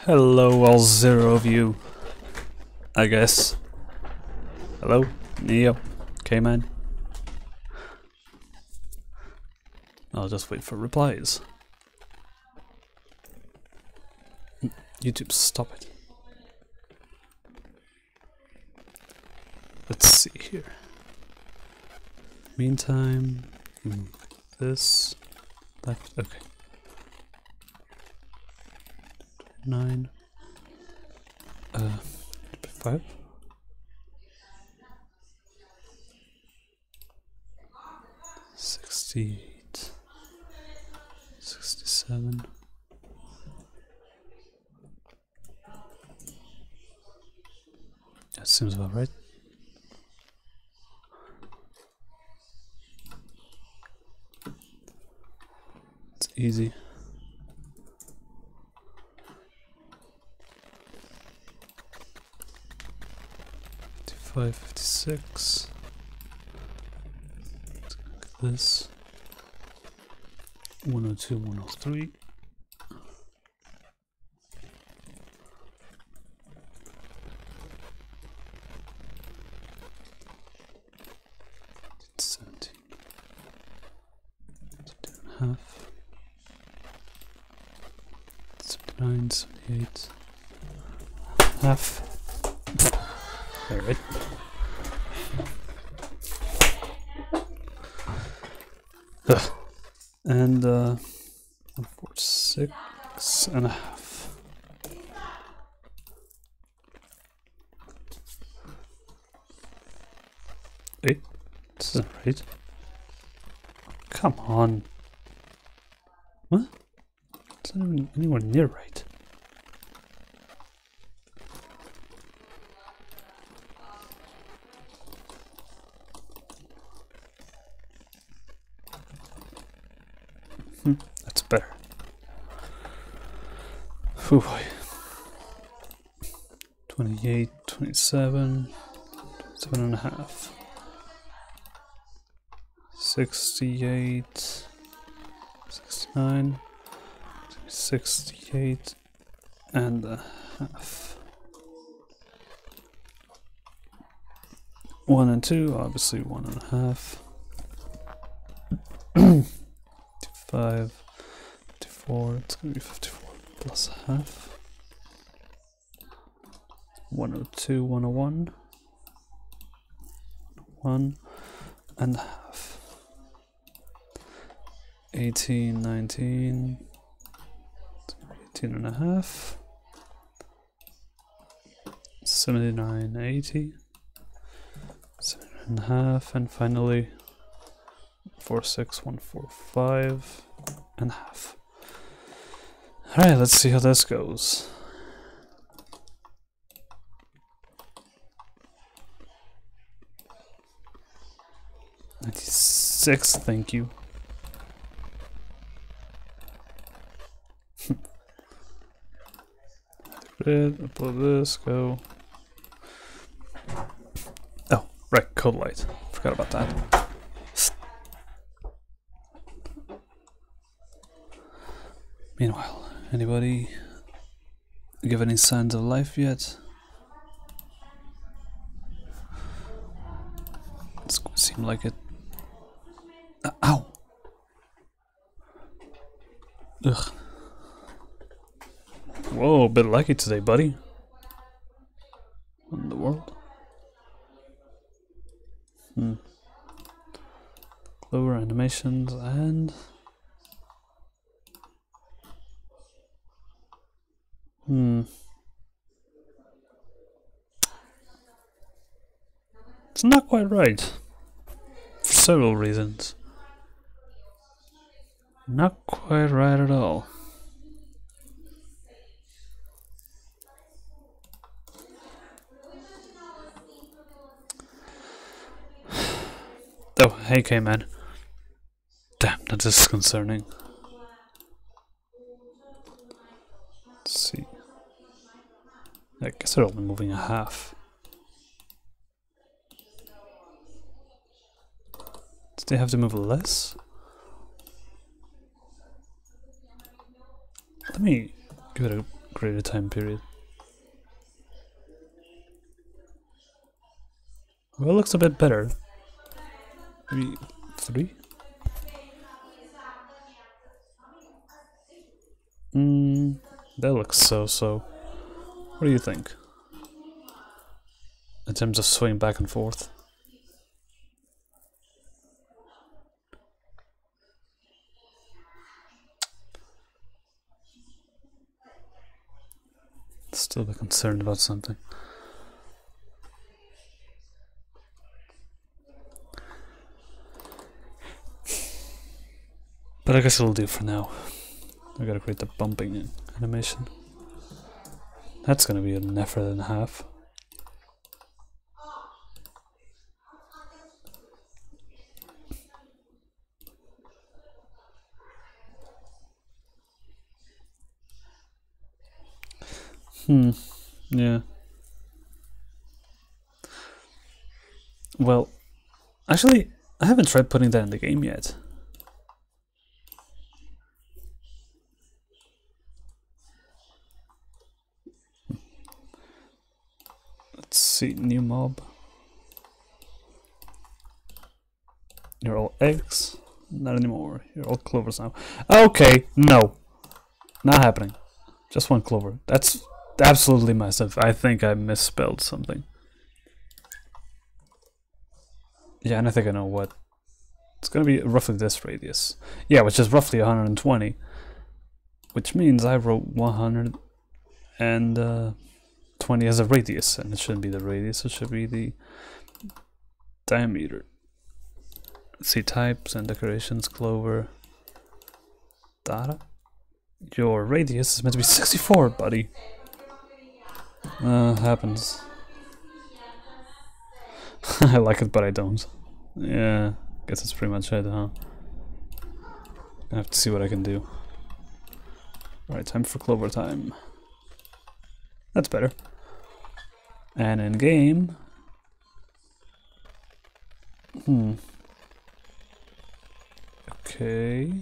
Hello, all zero of you. I guess. Hello, Neo, K-Man. I'll just wait for replies. YouTube, stop it. Let's see here. Meantime, this, that, okay. 9, 5. 68, 67. That seems about right. It's easy. 55, 56. This 102, 103. Half 79, 78 half. Alright. And 146 and a half. Wait, this isn't right. Come on. What? It's not even anywhere near right. That's better. Oh boy. 28, 27, 27 and a half. 68, 69, 68 and a half. 1 and 2, obviously 1 and a half. 55, 54, it's gonna be 54 plus a half. 102, 101, 1 and a half. 18, 19, 18 and a half. 79, 80, 7 and a half, and finally 46, 145 and a half. Alright, let's see how this goes. 96, thank you. Upload this, go. Oh, right, code light. Forgot about that. Meanwhile, anybody give any signs of life yet? It seemed like it. Ow! Ugh. Whoa, a bit lucky today, buddy. What in the world? Clover animations and it's not quite right. For several reasons. Not quite right at all. Oh, hey K-Man. Damn, that is concerning. Let's see. I guess they're only moving a half. Did they have to move less? Let me give it a greater time period. Well, it looks a bit better. Maybe 3? That looks so. What do you think? In terms of swaying back and forth. Still a bit concerned about something. But I guess it'll do for now. I gotta create the bumping animation. That's gonna be an effort and a half. Yeah. Well, actually, I haven't tried putting that in the game yet. Let's see, new mob. You're all eggs? Not anymore. You're all clovers now. Okay, no. Not happening. Just one clover. That's absolutely massive. I think I misspelled something. Yeah, and I think I know what. It's gonna be roughly this radius. Yeah, which is roughly 120. Which means I wrote 120 as a radius, and it shouldn't be the radius, it should be the diameter. Let's see, types and decorations, clover, data. Your radius is meant to be 64, buddy. Happens. I like it, but I don't. Yeah, guess that's pretty much it, huh? I have to see what I can do. Alright, time for clover time. That's better. And in game... Okay...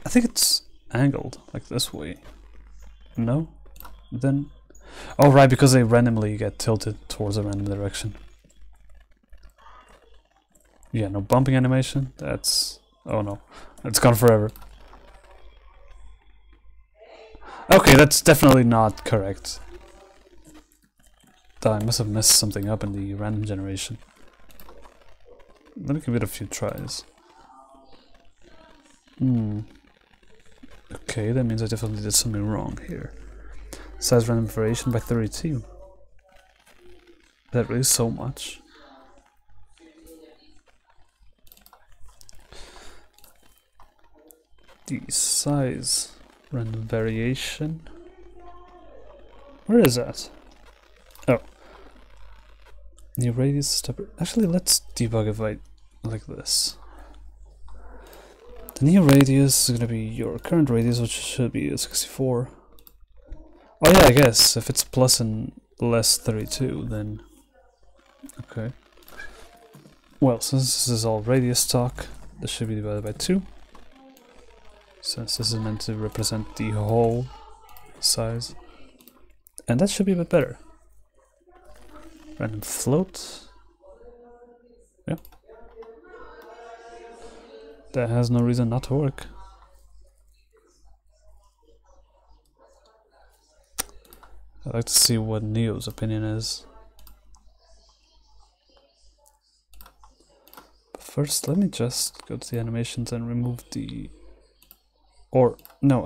I think it's angled, like this way. No? Then... Oh right, because they randomly get tilted towards a random direction. Yeah, no bumping animation. That's... Oh no. It's gone forever. Okay, that's definitely not correct. I must have messed something up in the random generation. Let me give it a few tries. Okay, that means I definitely did something wrong here. Size random variation by 32. Is that really so much? The size random variation. Where is that? Oh. New radius stepper. Actually, let's debug it like this. The new radius is gonna be your current radius, which should be a 64. Oh yeah, I guess if it's plus and less 32, then okay. Well, since this is all radius talk, this should be divided by 2. Since this is meant to represent the whole size. And that should be a bit better. Random float. Yeah. That has no reason not to work. I'd like to see what Neo's opinion is. But first, let me just go to the animations and remove the... Or, no,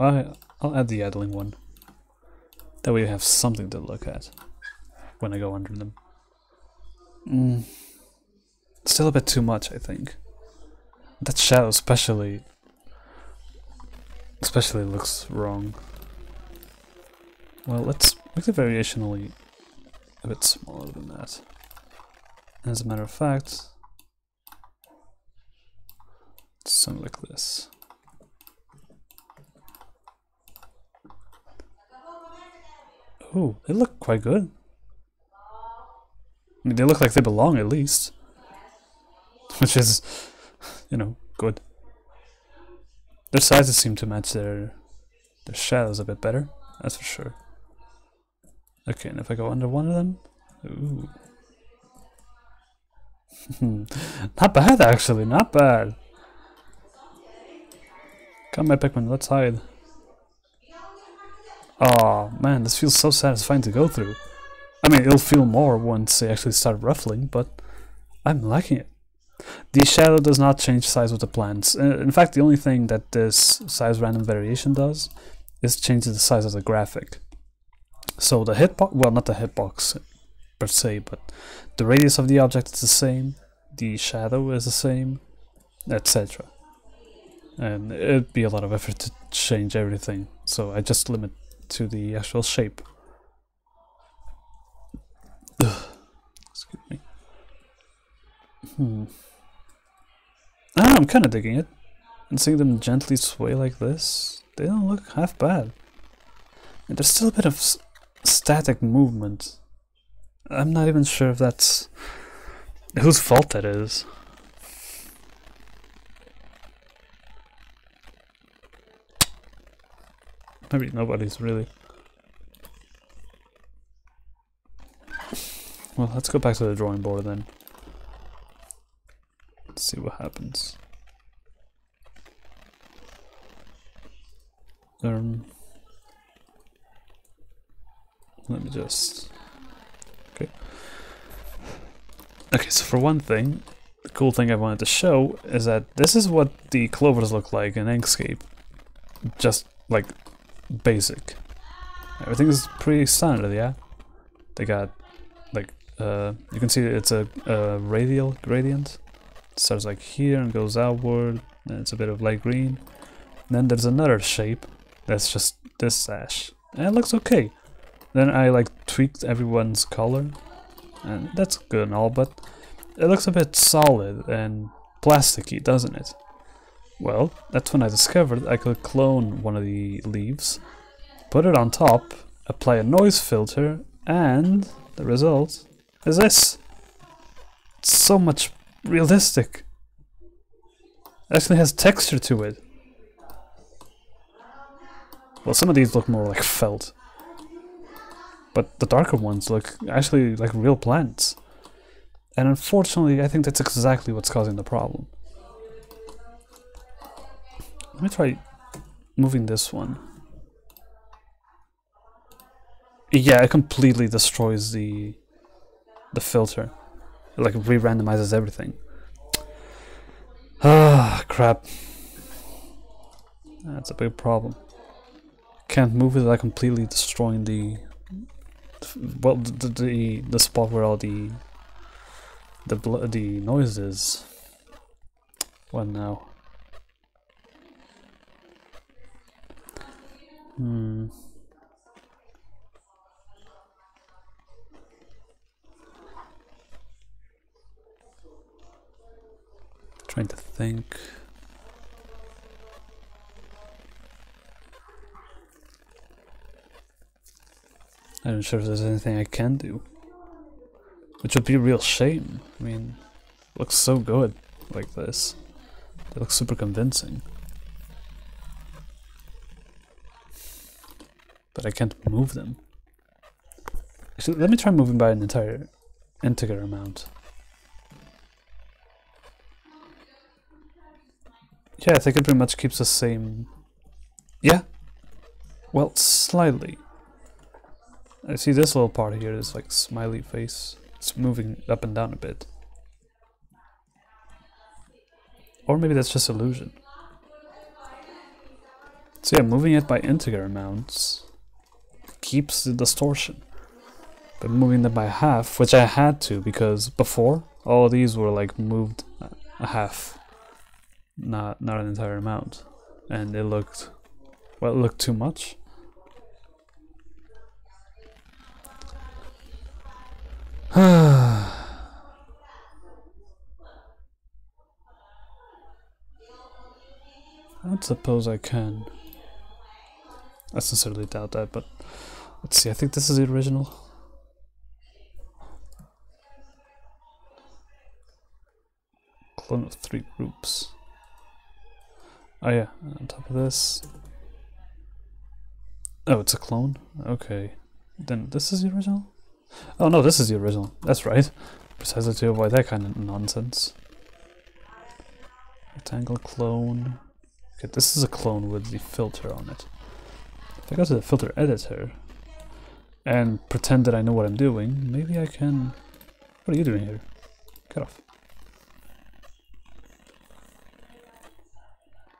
I'll add the idling one. That way you have something to look at when I go under them. Still a bit too much, I think. That shadow especially looks wrong. Well, let's make the variation only a bit smaller than that. As a matter of fact, it's something like this. Oh, they look quite good. I mean, they look like they belong at least. Which is, you know, good. Their sizes seem to match their The shadow's a bit better, that's for sure. Okay, and if I go under one of them, ooh. Not bad actually, not bad. Come on, Pikmin, let's hide. Oh man, this feels so satisfying to go through. I mean, it'll feel more once they actually start ruffling, but I'm liking it. The shadow does not change size with the plants. In fact, the only thing that this size random variation does is change the size of the graphic. So the hitbox, well, not the hitbox per se, but the radius of the object is the same, the shadow is the same, etc. And it'd be a lot of effort to change everything, so I just limit to the actual shape. Excuse me. I'm kind of digging it. And seeing them gently sway like this, they don't look half bad. And there's still a bit of static movement. I'm not even sure if that's whose fault that is. Maybe nobody's really. Well, let's go back to the drawing board then. Let's see what happens. Let me just... Okay. Okay, so for one thing, the cool thing I wanted to show is that this is what the clovers look like in Inkscape. Just like basic. Everything is pretty standard, yeah? They got like, you can see it's a radial gradient. It starts like here and goes outward, and it's a bit of light green. And then there's another shape that's just this sash. And it looks okay. Then I like tweaked everyone's color, and that's good and all, but it looks a bit solid and plasticky, doesn't it? Well, that's when I discovered I could clone one of the leaves, put it on top, apply a noise filter, and the result is this. It's so much realistic. It actually has texture to it. Well, some of these look more like felt, but the darker ones look actually like real plants. And unfortunately, I think that's exactly what's causing the problem. Let me try moving this one. Yeah, it completely destroys the filter. It like re-randomizes everything. Ah, crap. That's a big problem. Can't move it without completely destroying the spot where all the noise is. What now? Trying to think. I'm not sure if there's anything I can do, which would be a real shame. I mean, it looks so good like this. It looks super convincing. But I can't move them. Actually, let me try moving by an entire integer amount. Yeah, I think it pretty much keeps the same. Yeah. Well, slightly. I see this little part here is like smiley face. It's moving up and down a bit. Or maybe that's just illusion. So yeah, moving it by integer amounts keeps the distortion. But moving them by half, which I had to because before all of these were like moved a half, not an entire amount, and it looked, well, it looked too much. I don't suppose I can. I sincerely doubt that, but let's see, I think this is the original. Clone of 3 groups. Oh yeah, on top of this. Oh, it's a clone? Okay. Then this is the original? Oh no, this is the original. That's right. Precisely to avoid that kind of nonsense. Rectangle clone. Okay, this is a clone with the filter on it. If I go to the filter editor and pretend that I know what I'm doing, maybe I can... What are you doing here? Get off.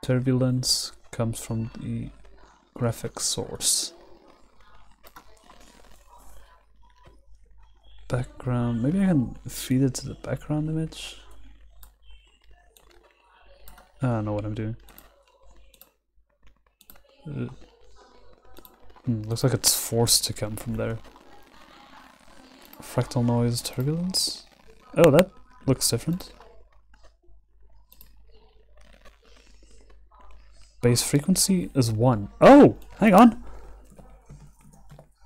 Turbulence comes from the graphics source. Background, maybe I can feed it to the background image. I don't know what I'm doing. Looks like it's forced to come from there. Fractal noise, turbulence. Oh, that looks different. Base frequency is 1. Oh, hang on.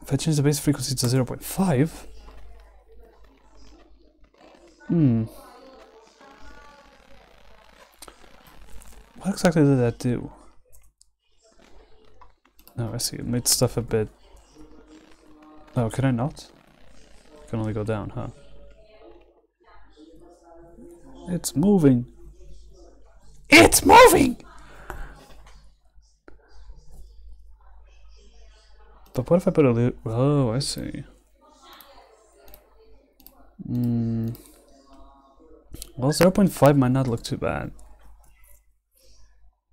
If I change the base frequency to 0.5. What exactly did that do? No, I see. It made stuff a bit... Oh, can I not? I can only go down, huh? It's moving! It's moving! But what if I put a little... Oh, I see. Well, 0.5 might not look too bad.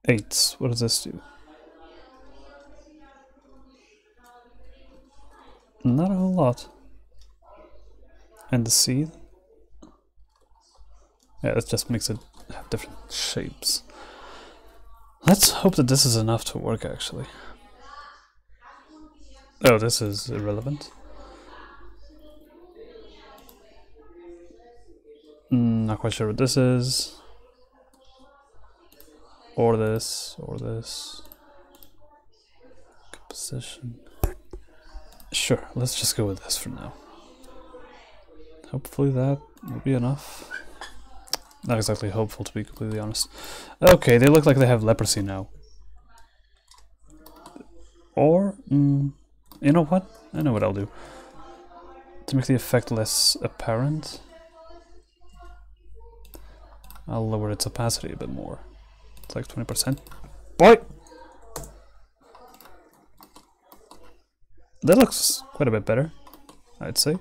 8. What does this do? Not a whole lot. And the seed? Yeah, it just makes it have different shapes. Let's hope that this is enough to work, actually. Oh, this is irrelevant. Not quite sure what this is. Or this, or this. Composition. Sure, let's just go with this for now. Hopefully that will be enough. Not exactly hopeful, to be completely honest. Okay, they look like they have leprosy now. Or, you know what? I know what I'll do. To make the effect less apparent, I'll lower its opacity a bit more. It's like 20%. Boy! That looks quite a bit better, I'd say.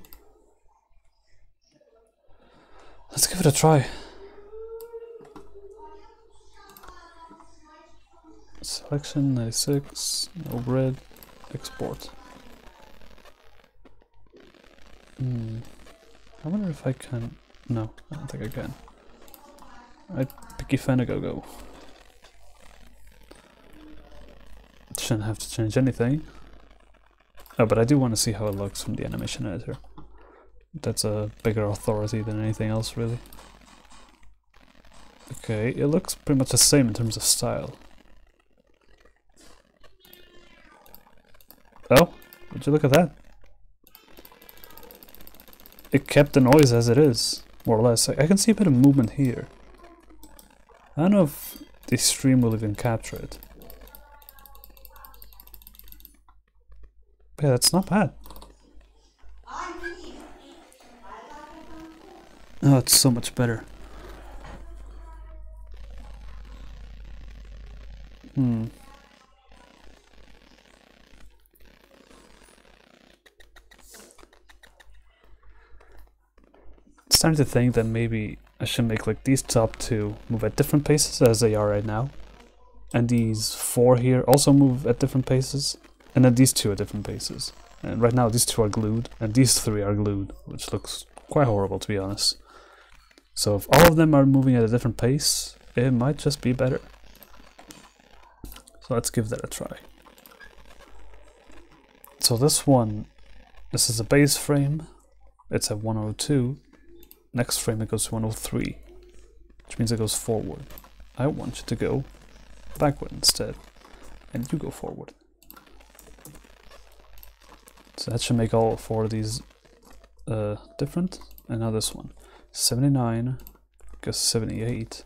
Let's give it a try. Selection 96, no grid, export. I wonder if I can. No, I don't think I can. Alright, Pikifen a go. Shouldn't have to change anything. Oh, but I do want to see how it looks from the animation editor. That's a bigger authority than anything else, really. Okay, it looks pretty much the same in terms of style. Oh, would you look at that? It kept the noise as it is, more or less. I can see a bit of movement here. I don't know if the stream will even capture it. But yeah, that's not bad. Oh, it's so much better. It's time to think that maybe I should make like these top two move at different paces as they are right now. And these four here also move at different paces. And then these two at different paces. And right now these two are glued, and these three are glued, which looks quite horrible, to be honest. So if all of them are moving at a different pace, it might just be better. So let's give that a try. So this is a base frame. It's at 102. Next frame it goes to 103, which means it goes forward. I want you to go backward instead, and you go forward. So that should make all four of these different. And now this one, 79 goes 78,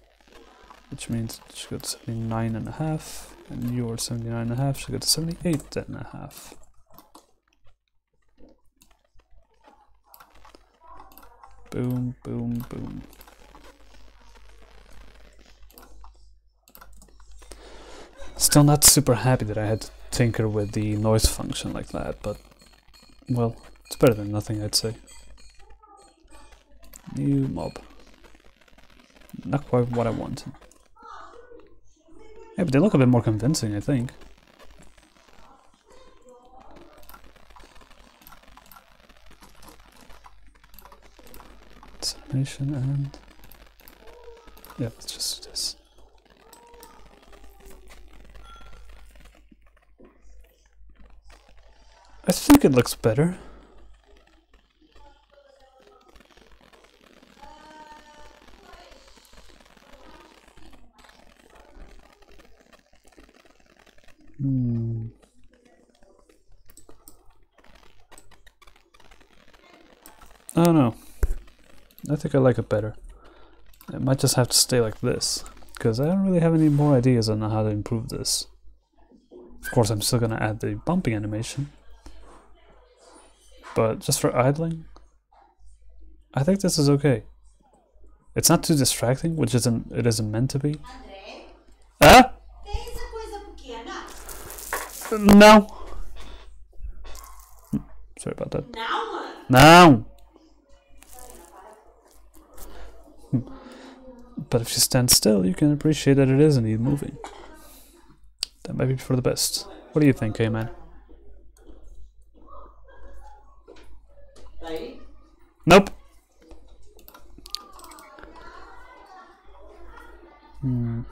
which means it should go to 79.5. And your 79.5 should go to 78.5. Boom, boom, boom. Still not super happy that I had to tinker with the noise function like that, but well, it's better than nothing, I'd say. New mob. Not quite what I wanted. Yeah, but they look a bit more convincing, I think. Animation and... yeah, let's just do this. I think it looks better. I don't know. I think I like it better. It might just have to stay like this, because I don't really have any more ideas on how to improve this. Of course, I'm still gonna add the bumping animation, but just for idling, I think this is okay. It's not too distracting, which it isn't meant to be. Ah? No. Sorry about that. No. But if you stand still, you can appreciate that it is indeed moving. That might be for the best. What do you think, man? Nope. I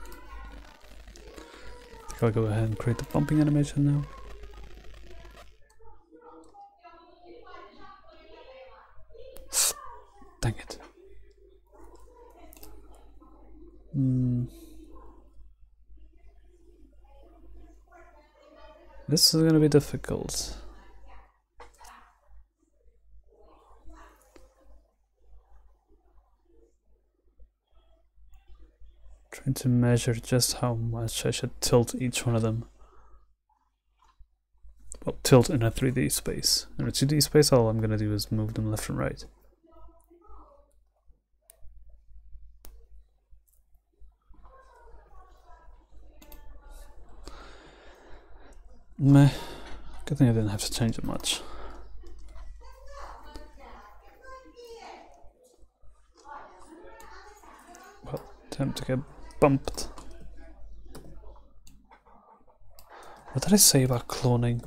think I'll go ahead and create the bumping animation now. Dang it. This is gonna be difficult. Trying to measure just how much I should tilt each one of them. Well, tilt in a 3D space. In a 2D space, all I'm gonna do is move them left and right. Meh. Good thing I didn't have to change it much. Well, time to get bumped. What did I say about cloning?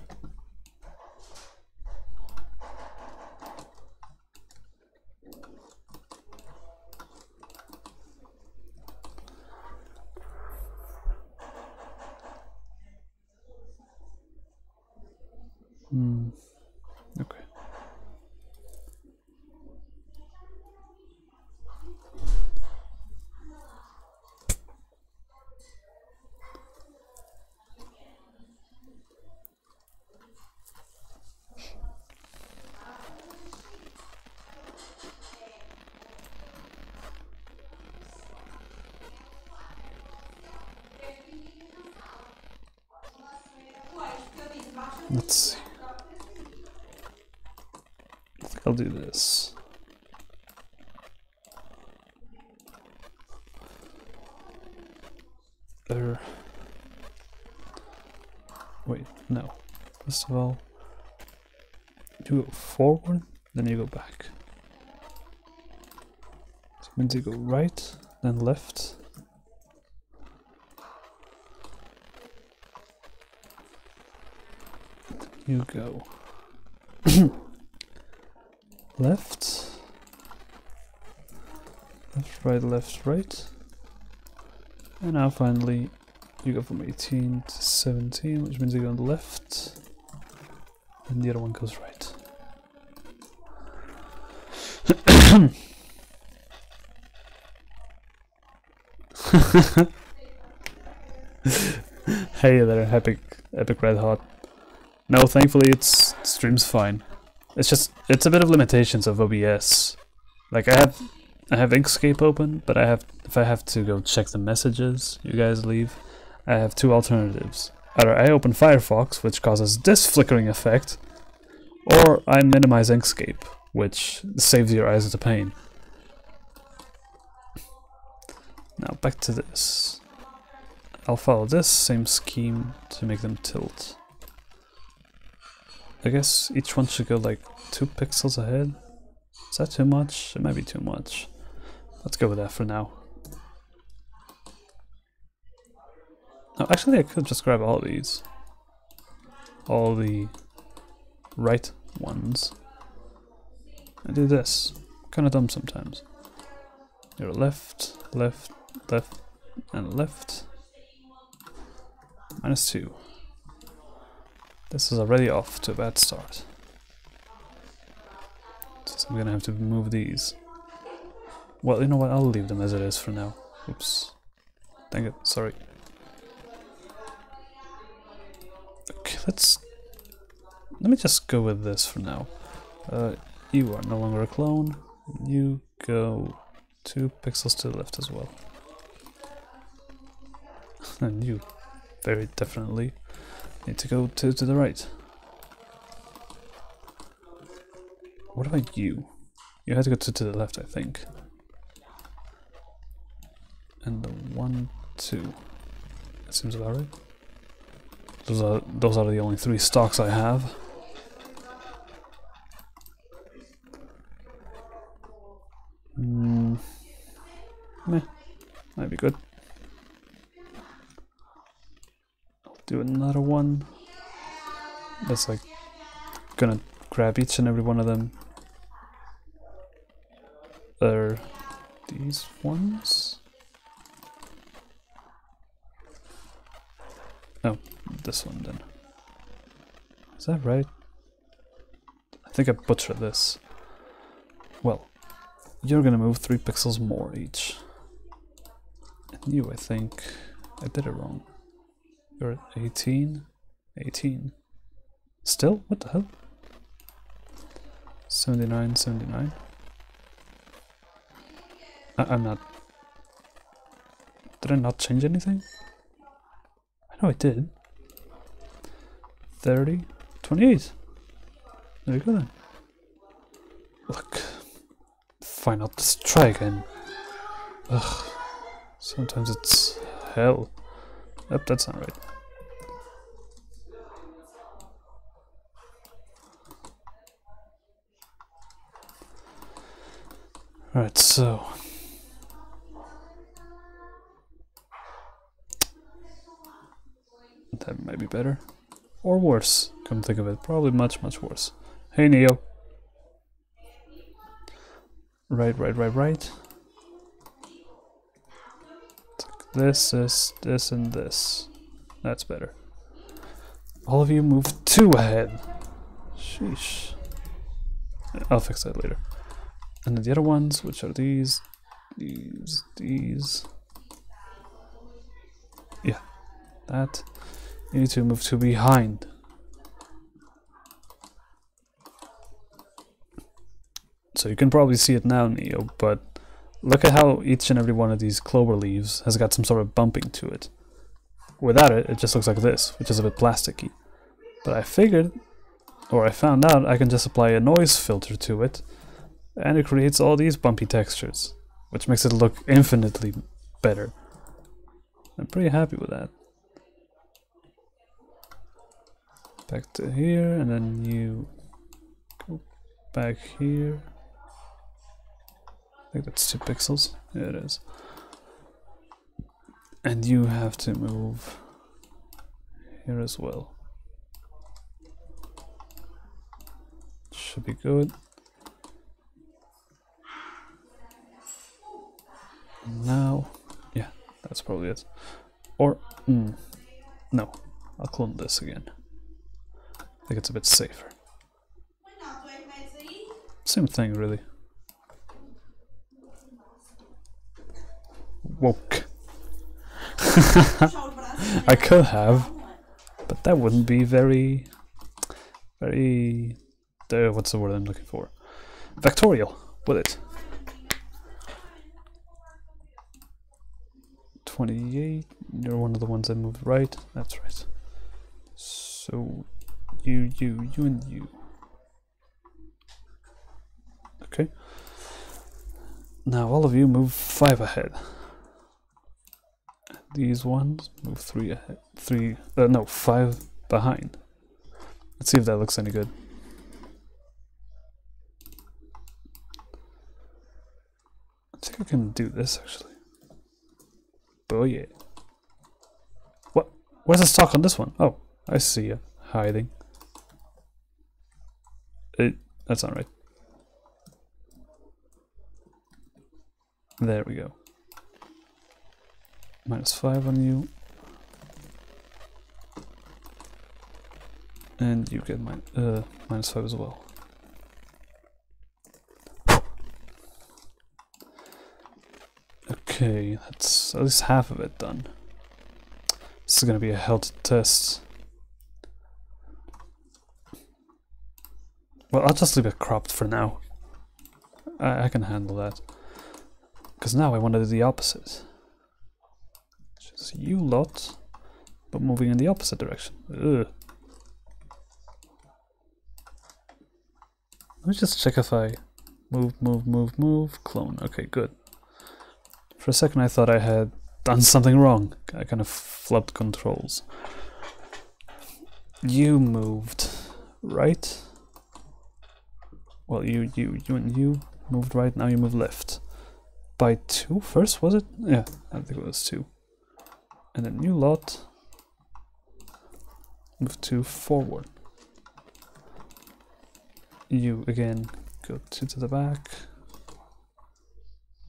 Okay. Let's see. I think I'll do this. Wait, no. First of all, you go forward, then you go back. So it means you go right, then left. You go left, left, right, and now finally you go from 18 to 17, which means you go on the left, and the other one goes right. Hey there, epic red hot. No, thankfully it streams fine. It's a bit of limitations of OBS. Like I have Inkscape open, but if I have to go check the messages you guys leave, I have two alternatives. Either I open Firefox, which causes this flickering effect, or I minimize Inkscape, which saves your eyes the pain. Now back to this. I'll follow this same scheme to make them tilt. I guess each one should go like 2 pixels ahead. Is that too much? It might be too much. Let's go with that for now. Oh, actually I could just grab all of these. All the right ones. And do this. Kinda dumb sometimes. Your left, left, left, and left. -2. This is already off to a bad start. So I'm gonna have to move these. Well, you know what, I'll leave them as it is for now. Oops. Dang it, sorry. Okay, let me just go with this for now. You are no longer a clone. You go 2 pixels to the left as well. And you very definitely need to go 2 to the right. What about you? You had to go 2 to the left, I think. And the 1, 2. That seems about right. Those are the only 3 stocks I have. Meh. Might be good. I'll do another one. That's like gonna grab each and every one of them. These ones? No, this one then. Is that right? I think I butchered this. Well, you're gonna move 3 pixels more each. And you, I think, I did it wrong. You're at 18? 18. Still? What the hell? 79, 79. I'm not... Did I not change anything? I know I did. 30, 28. There you go then. Look. Fine, I'll just try again. Ugh. Sometimes it's hell. Yep, that's not right. Alright, so... that might be better. Or worse, come to think of it. Probably much, much worse. Hey, Neo. Right. This, and this. That's better. All of you move 2 ahead. Sheesh. I'll fix that later. And then the other ones, which are these. Yeah, that. You need to move 2 behind. So you can probably see it now, Neo, but look at how each and every one of these clover leaves has got some sort of bumping to it. Without it, it just looks like this, which is a bit plasticky. But I figured, or I found out, I can just apply a noise filter to it, and it creates all these bumpy textures, which makes it look infinitely better. I'm pretty happy with that. Back to here, and then you go back here. I think that's 2 pixels. Yeah, it is. And you have to move here as well. Should be good. Now, yeah, that's probably it. Or, no, I'll clone this again. I think it's a bit safer. Same thing, really. Woke. I could have, but that wouldn't be very, what's the word I'm looking for? Vectorial, would it? 28. You're one of the ones that moved right. That's right. So you, and you. Okay. Now all of you move 5 ahead. These ones move 3 ahead. 5 behind. Let's see if that looks any good. I think I can do this actually. Oh yeah. What? Where's the stock on this one? Oh, I see you hiding. That's not right. There we go. -5 on you. And you get -5 as well. Okay, that's at least half of it done. This is gonna be a hell to test. Well, I'll just leave it cropped for now. I can handle that. Because now I want to do the opposite. Just you lot, but moving in the opposite direction. Ugh. Let me just check if I move, clone. Okay, good. For a second I thought I had done something wrong. I kind of flubbed controls. You moved right. Well, you and you moved right, now you move left. By 2 first, was it? Yeah, I think it was 2. And then you lot move 2 forward. You again go 2 to the back.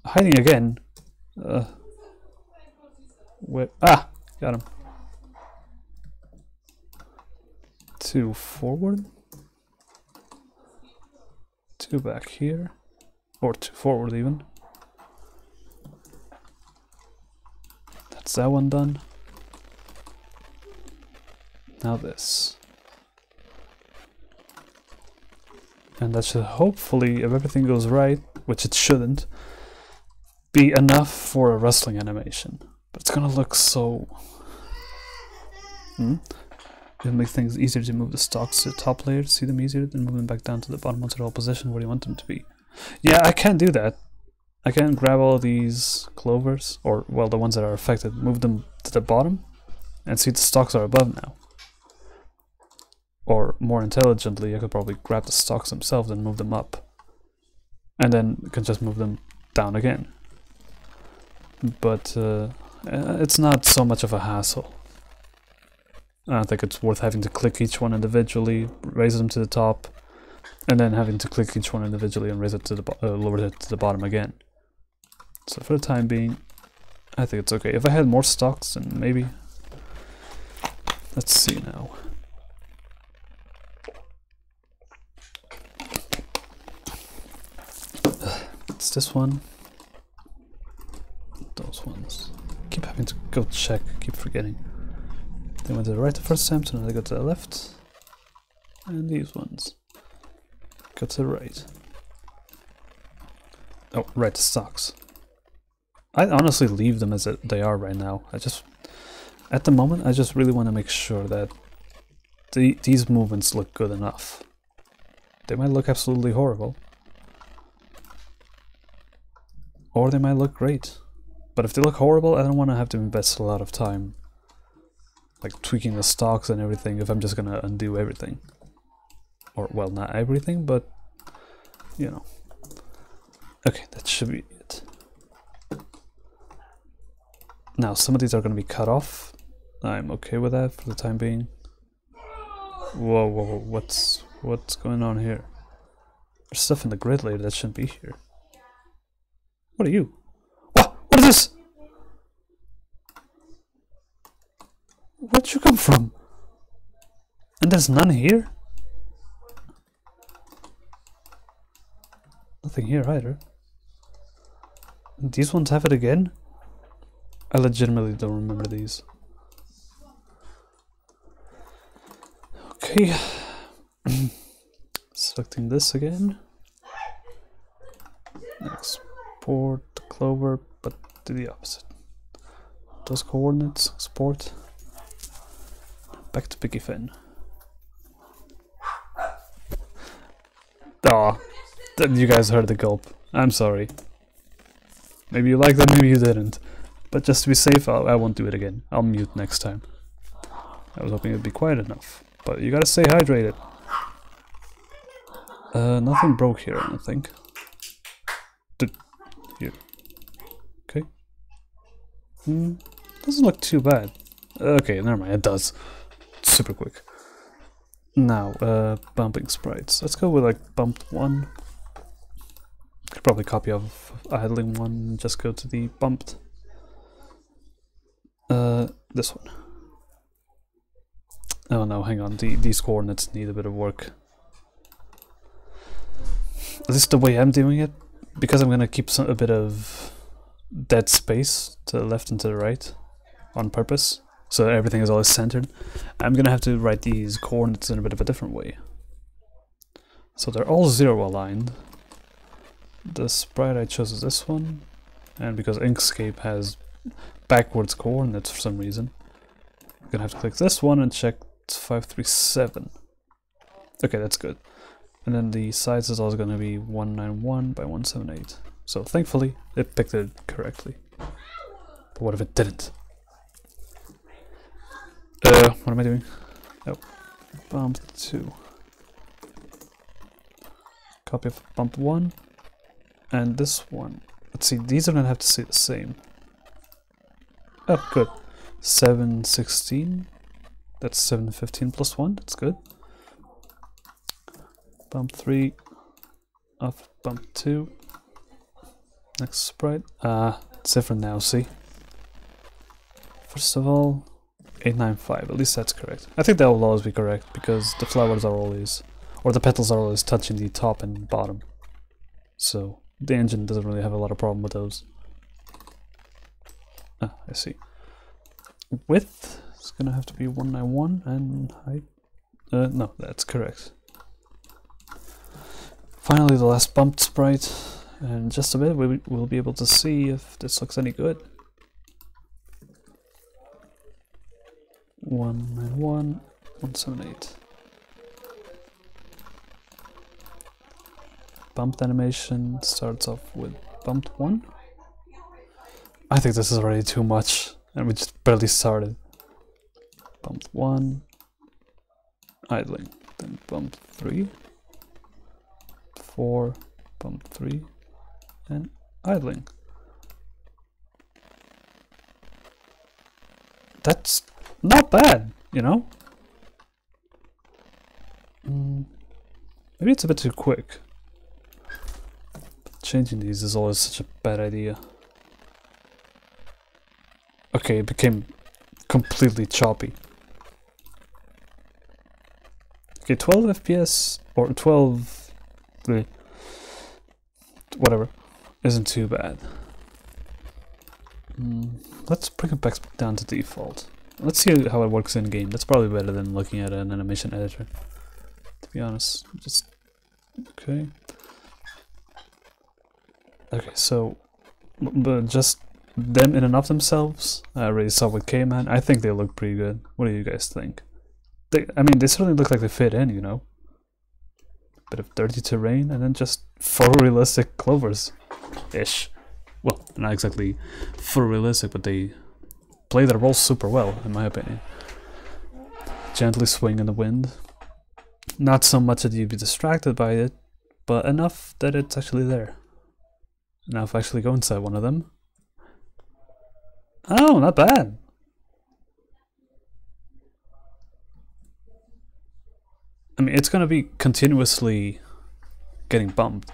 Hiding again. Where? Ah, got him. 2 forward. 2 back here, or 2 forward even. That's that one done. Now this. And that should hopefully, if everything goes right, which it shouldn't, be enough for a wrestling animation. But it's gonna look so... It'll make things easier to move the stocks to the top layer to see them easier than move them back down to the bottom onto the position where you want them to be. Yeah, I can't do that. I can't grab all these clovers, or, well, the ones that are affected, move them to the bottom, and see the stocks are above now. Or, more intelligently, I could probably grab the stocks themselves and move them up. And then I can just move them down again. But it's not so much of a hassle. I don't think it's worth having to click each one individually, raise them to the top, and then having to click each one individually and raise it to the lower it to the bottom again. So for the time being, I think it's okay. If I had more stocks, then maybe. Let's see now. It's this one. Those ones. Keep having to go check. Keep forgetting. They went to the right the first time, so now they go to the left. And these ones go to the right. Oh, right, the stocks. I'd honestly leave them as they are right now. At the moment, I just really want to make sure that these movements look good enough. They might look absolutely horrible. Or they might look great. But if they look horrible, I don't want to have to invest a lot of time like tweaking the stocks and everything if I'm just gonna undo everything. Or, well, not everything, but, you know. Okay, that should be it. Now, some of these are gonna be cut off. I'm okay with that for the time being. Whoa, whoa, whoa, what's going on here? There's stuff in the grid layer that shouldn't be here. What are you? What is this? Where'd you come from? And there's none here? Nothing here either. And these ones have it again? I legitimately don't remember these. Okay. Selecting this again. Export the clover, but do the opposite. those coordinates, export. Back to Pikifen. Aw, you guys heard the gulp. I'm sorry. Maybe you liked that, maybe you didn't. But just to be safe, I won't do it again. I'll mute next time. I was hoping it'd be quiet enough. But you gotta stay hydrated. Nothing broke here, I don't think. Here. Okay. Doesn't look too bad. Okay, never mind, it does. Super quick. Now, bumping sprites. Let's go with like bumped 1. Could probably copy of idling 1 and just go to the bumped. This one. Oh no, hang on, these coordinates need a bit of work. Is this the way I'm doing it? Because I'm gonna keep a bit of dead space to the left and to the right on purpose, so everything is always centered. I'm gonna have to write these coordinates in a bit of a different way. So they're all 0 aligned. The sprite I chose is this one, and because Inkscape has backwards coordinates for some reason, I'm gonna have to click this one and check 537. Okay, that's good. And then the size is also gonna be 191 by 178. So thankfully it picked it correctly. But what if it didn't? What am I doing? Oh, bump 2. Copy of bump 1. And this one. Let's see, these are gonna have to stay the same. Oh, good. 716. That's 715 plus 1. That's good. Bump 3. Off bump 2. Next sprite. It's different now, see? First of all, 895. At least that's correct. I think that will always be correct because the flowers are always, or the petals are always touching the top and bottom. So the engine doesn't really have a lot of problem with those. Ah, I see. Width is gonna have to be 191 and height. No, that's correct. Finally, the last bumped sprite, and just a bit we'll be able to see if this looks any good. 191, 178. Bumped animation starts off with bumped 1. I think this is already too much, and we just barely started. Bumped 1, idling, then bumped 3, 4, bumped 3, and idling. That's not bad, you know? Maybe it's a bit too quick. Changing these is always such a bad idea. Okay, it became completely choppy. Okay, 12 FPS or 12, whatever, isn't too bad. Let's bring it back down to default. Let's see how it works in game. That's probably better than looking at an animation editor, to be honest. Just okay. Okay, so but just them in and of themselves, I already saw with K-Man. I think they look pretty good. What do you guys think? I mean, they certainly look like they fit in, you know? Bit of dirty terrain, and then just photorealistic clovers-ish. Well, not exactly photorealistic, but they play their role super well, in my opinion. Gently swing in the wind. Not so much that you'd be distracted by it, but enough that it's actually there. Now if I actually go inside one of them. Oh, not bad. I mean, it's gonna be continuously getting bumped.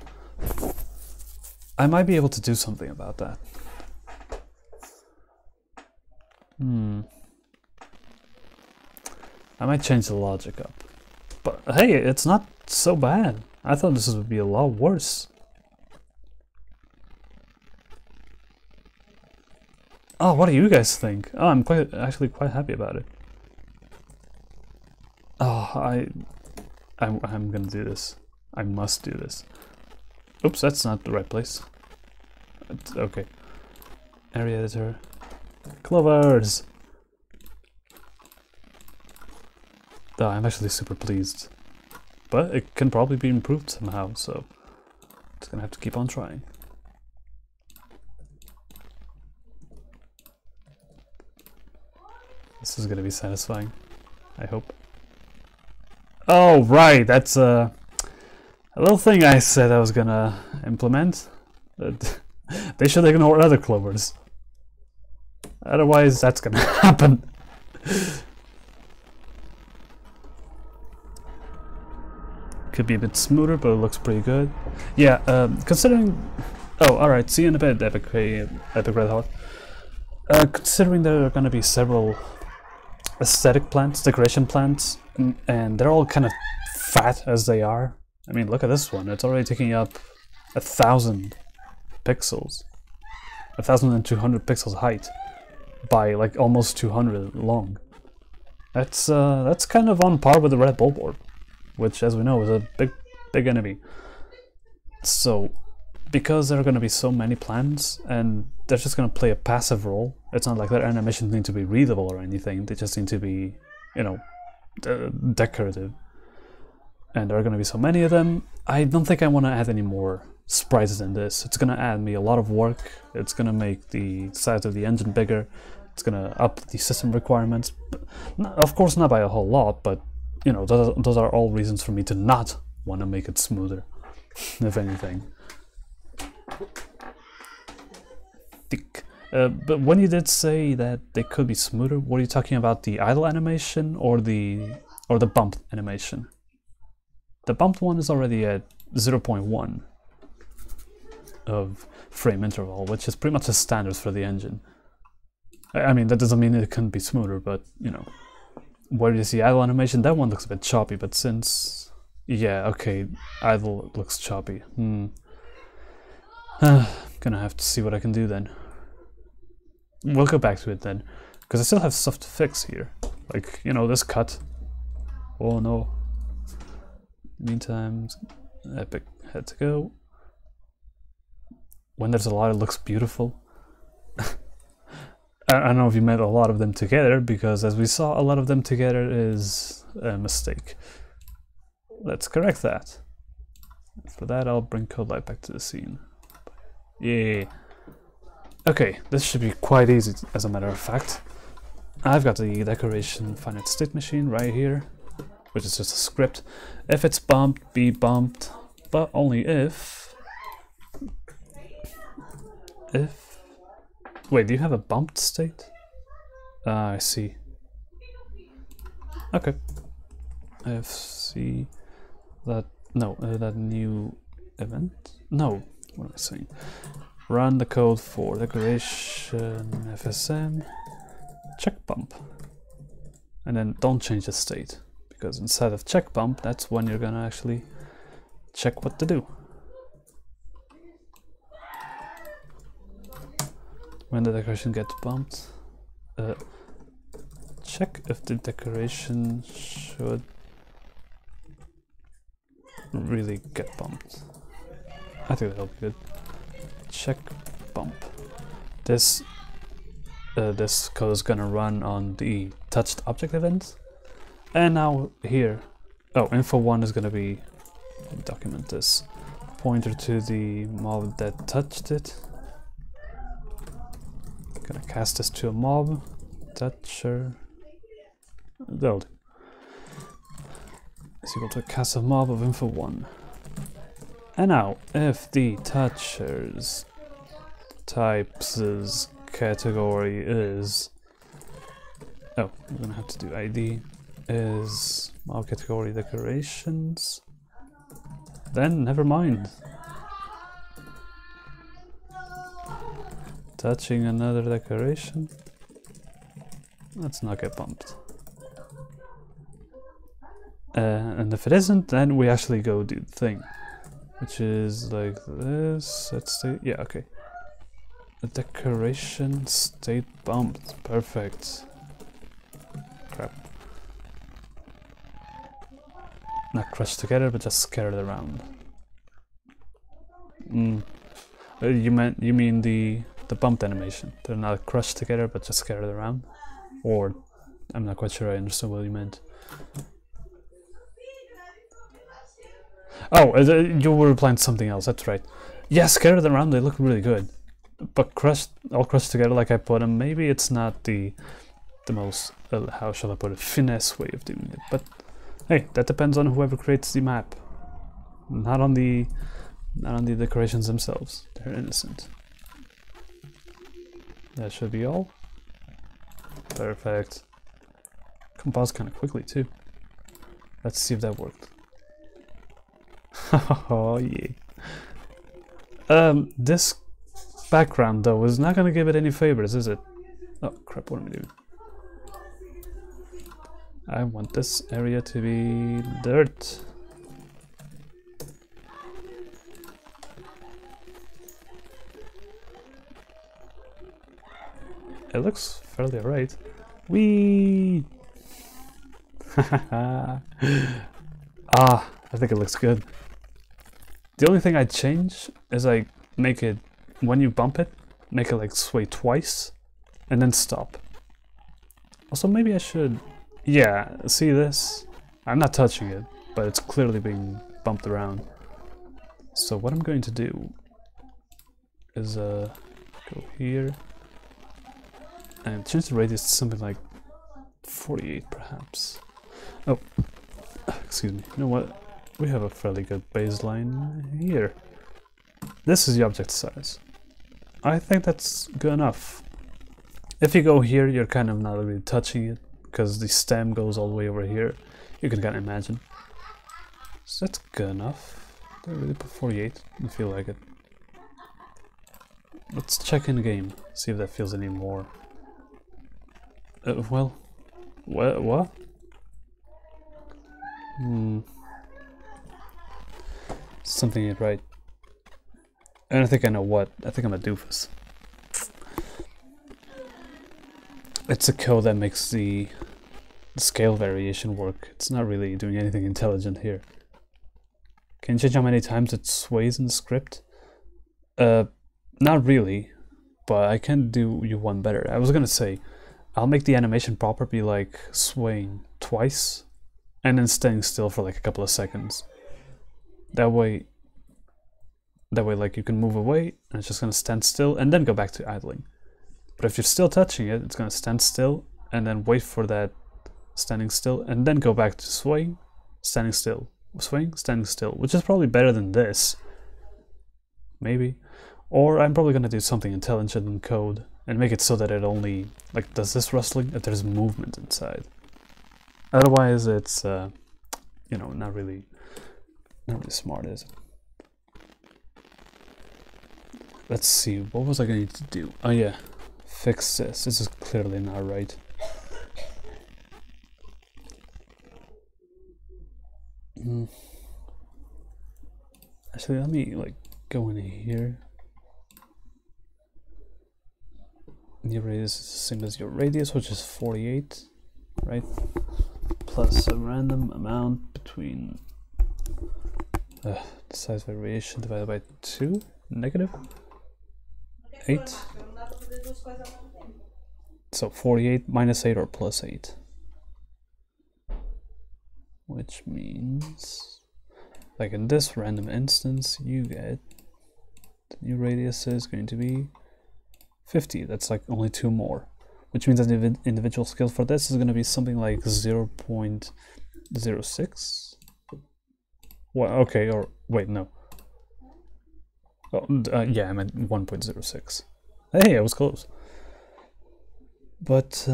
I might be able to do something about that. I might change the logic up. But hey, it's not so bad. I thought this would be a lot worse. Oh, what do you guys think? Oh, I'm actually quite happy about it. Oh, I'm gonna do this. I must do this. Oops, that's not the right place. Okay. Area editor. Clovers! Oh, I'm actually super pleased. But it can probably be improved somehow, so it's gonna have to keep on trying. This is gonna be satisfying, I hope. Oh, right, that's a little thing I said I was gonna implement. They should ignore other clovers. Otherwise, that's gonna happen. Could be a bit smoother, but it looks pretty good. Yeah, considering... Oh, alright, see you in a bit, Epic Red Hot. Considering there are gonna be several aesthetic plants, decoration plants, and they're all kind of fat as they are. I mean, look at this one. It's already taking up 1,000 pixels. 1,200 pixels height by like almost 200 long. That's kind of on par with the red bulb orb, which, as we know, is a big enemy. So, because there are going to be so many plants, and they're just going to play a passive role, it's not like their animations need to be readable or anything, they just need to be, you know, decorative. And there are going to be so many of them, I don't think I want to add any more sprites than this. It's going to add me a lot of work, it's going to make the size of the engine bigger, it's going to up the system requirements. Of course not by a whole lot, but you know, those are all reasons for me to not want to make it smoother, if anything. Thick. But when you did say that they could be smoother, were you talking about the idle animation or the bumped animation? The bumped one is already at 0.1 of frame interval, which is pretty much the standard for the engine. I mean, that doesn't mean it couldn't be smoother, but you know. Where you see idle animation, that one looks a bit choppy, but since... Yeah, okay, idle looks choppy. Gonna have to see what I can do then. We'll go back to it then, because I still have stuff to fix here. Like, you know, this cut. Oh no. Meantime, Epic had to go. When there's a lot, it looks beautiful. I don't know if you meant a lot of them together, because as we saw, a lot of them together is a mistake. Let's correct that. For that, I'll bring CodeLight back to the scene. Yeah. Okay, this should be quite easy, as a matter of fact. I've got the decoration finite state machine right here, which is just a script. If it's bumped, be bumped, but only if... Wait, do you have a bumped state? I see. Okay. FC... That... No, that new event? No, what am I saying? Run the code for decoration FSM, check bump. And then don't change the state, because instead of check bump, that's when you're gonna actually check what to do. When the decoration gets bumped, check if the decoration should really get bumped. I think that'll be good. Check bump. This code is gonna run on the touched object event, and now here, oh, info1 is gonna be, document this, pointer to the mob that touched it. Gonna cast this to a mob, toucher, that'll do. Is equal to a cast of mob of info1. And now, if the toucher's types category is, oh, I'm gonna have to do ID, is mob category decorations, then never mind. Touching another decoration, let's not get bumped. And if it isn't, then we actually go do the thing, which is like this. Let's say, yeah, okay. The decoration state bumped, perfect. Crap. Not crushed together, but just scattered around. You mean the the bumped animation. They're not crushed together, but just scattered around. Or, I'm not quite sure I understood what you meant. Oh, you were replying to something else, that's right. Yeah, scattered around, they look really good. But crushed, all crushed together like I put them, maybe it's not the most, how shall I put it, finesse way of doing it. But hey, that depends on whoever creates the map. Not on the decorations themselves. They're innocent. That should be all. Perfect. Composed kind of quickly too. Let's see if that worked. Oh yeah. This background though is not gonna give it any favors, is it? Oh crap! What am I doing? I want this area to be dirt. It looks fairly alright. Whee! Ah, I think it looks good. The only thing I'd change is like make it, when you bump it, make it like sway twice and then stop. Also maybe I should, yeah, see this? I'm not touching it, but it's clearly being bumped around. So what I'm going to do is go here and change the radius to something like 48 perhaps. Oh, excuse me. You know what? We have a fairly good baseline here. This is the object size. I think that's good enough. If you go here, you're kind of not really touching it because the stem goes all the way over here. You can kind of imagine. So that's good enough. Did I really put 48? I feel like it. Let's check in game, see if that feels any more. Well, what? Something ain't right. I don't think I know what. I think I'm a doofus. It's a code that makes the scale variation work. It's not really doing anything intelligent here. Can you change how many times it sways in the script? Not really, but I can do you one better. I was gonna say, I'll make the animation proper be like swaying twice and then staying still for like a couple of seconds. That way like you can move away and it's just gonna stand still and then go back to idling. But if you're still touching it, it's gonna stand still and then wait for that standing still and then go back to swaying, standing still, swaying, standing still, which is probably better than this. Maybe. Or I'm probably gonna do something intelligent in code and make it so that it only like does this rustling if there's movement inside. Otherwise it's you know, not really smart, is it? Let's see, what was I going to do? Oh yeah, fix this. This is clearly not right. Actually, let me like go in here. Your radius is the same as your radius, which is 48, right? Plus a random amount between the size variation divided by 2, negative 8. So 48 minus 8 or plus 8. Which means, like in this random instance, you get the new radius is going to be 50. That's like only 2 more. Which means that the individual scale for this is going to be something like 0.06. Well, okay, or wait, no. Oh, yeah, I meant 1.06. Hey, I was close. But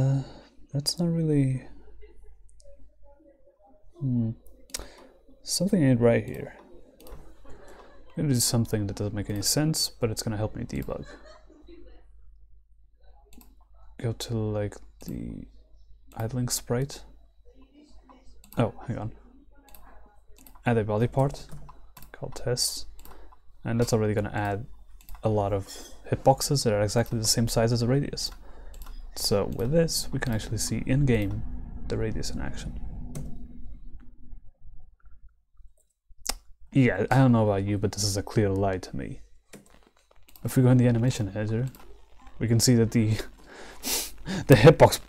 that's not really. Something ain't right here. Maybe it's something that doesn't make any sense, but it's gonna help me debug. Go to like the idling sprite. Oh, hang on. Add a body part called test, and that's already going to add a lot of hitboxes that are exactly the same size as the radius. So with this, we can actually see in game the radius in action. Yeah, I don't know about you, but this is a clear lie to me. If we go in the animation editor, We can see that the the hitbox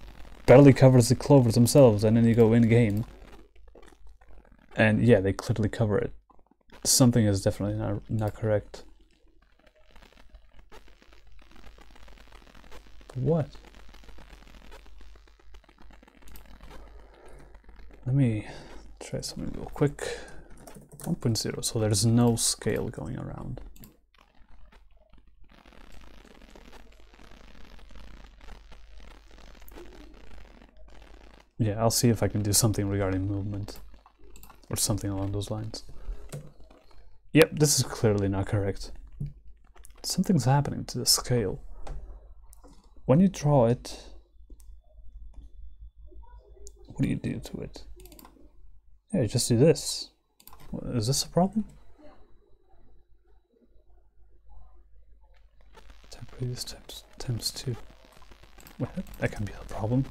barely covers the clovers themselves, and then you go in game, and yeah, they clearly cover it. Something is definitely not correct. What? Let me try something real quick. 1.0, so there's no scale going around. Yeah, I'll see if I can do something regarding movement or something along those lines. Yep, this is clearly not correct. Something's happening to the scale. When you draw it, what do you do to it? Yeah, you just do this. Is this a problem? Type radius times 2. Well, that can be a problem.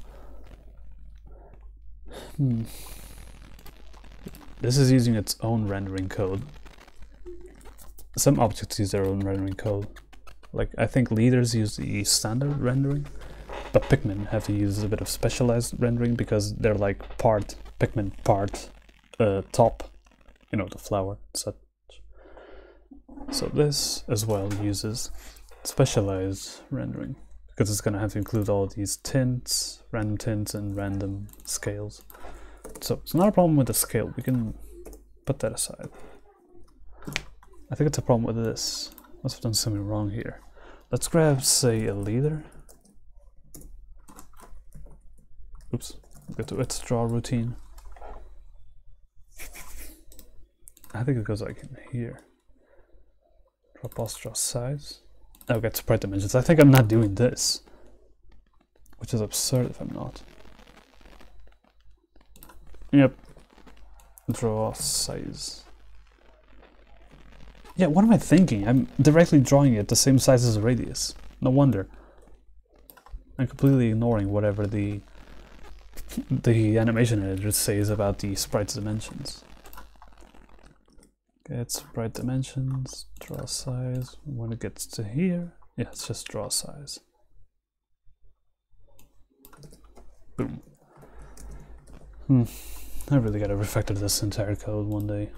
This is using its own rendering code. Some objects use their own rendering code. Like, I think leaders use the standard rendering, but Pikmin have to use a bit of specialized rendering because they're like part Pikmin, part top, you know, the flower, such. So this as well uses specialized rendering because it's going to have to include all these tints, and random scales. So it's not a problem with the scale, we can put that aside. I think it's a problem with this. Must have done something wrong here. Let's grab, say, a leader. Oops, go to its draw routine. I think it goes like in here. Draw boss, draw size. Oh, get sprite dimensions. I think I'm not doing this, which is absurd if I'm not. Yep. Draw size. Yeah, what am I thinking? I'm directly drawing it the same size as the radius. No wonder. I'm completely ignoring whatever the animation editor says about the sprite's dimensions. Get sprite dimensions, draw size. When it gets to here, yeah, it's just draw size. Boom. I really gotta refactor this entire code one day.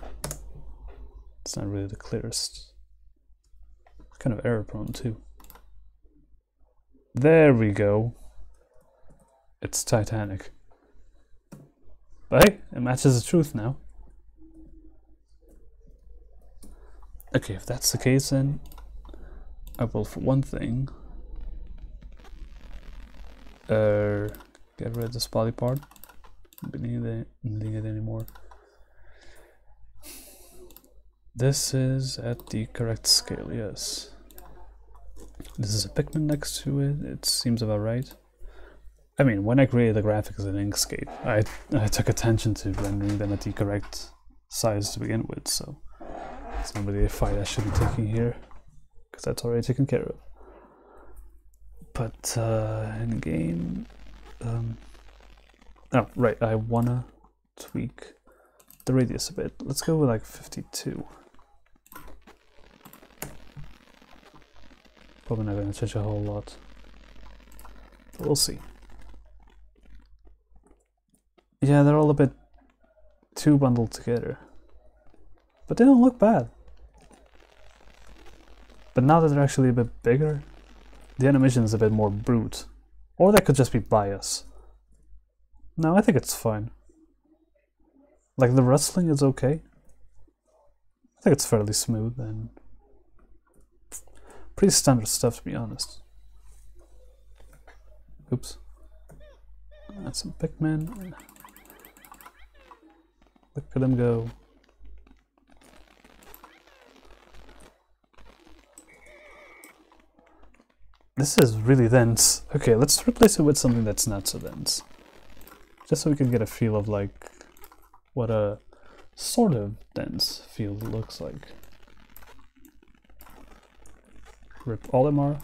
It's not really the clearest. It's kind of error prone too. There we go. It's Titanic. But hey, it matches the truth now. Okay, if that's the case, then I will, for one thing, get rid of this body part. Don't need it anymore. This is at the correct scale, yes. This is a Pikmin next to it. It seems about right. I mean, when I created the graphics in Inkscape, I took attention to rendering them at the correct size to begin with, so it's not really a fight I should be taking here, because that's already taken care of. But in game, oh right, I wanna tweak the radius a bit. Let's go with like 52. Probably not gonna change a whole lot, but we'll see. Yeah, they're all a bit too bundled together, but they don't look bad. But now that they're actually a bit bigger, the animation is a bit more brute. Or that could just be bias. No, I think it's fine. Like, the rustling is okay. I think it's fairly smooth and pretty standard stuff, to be honest. Oops. That's some Pikmin. Look at them go. This is really dense. Okay, let's replace it with something that's not so dense. Just so we can get a feel of like what a sort of dense field looks like. Rip Olimar.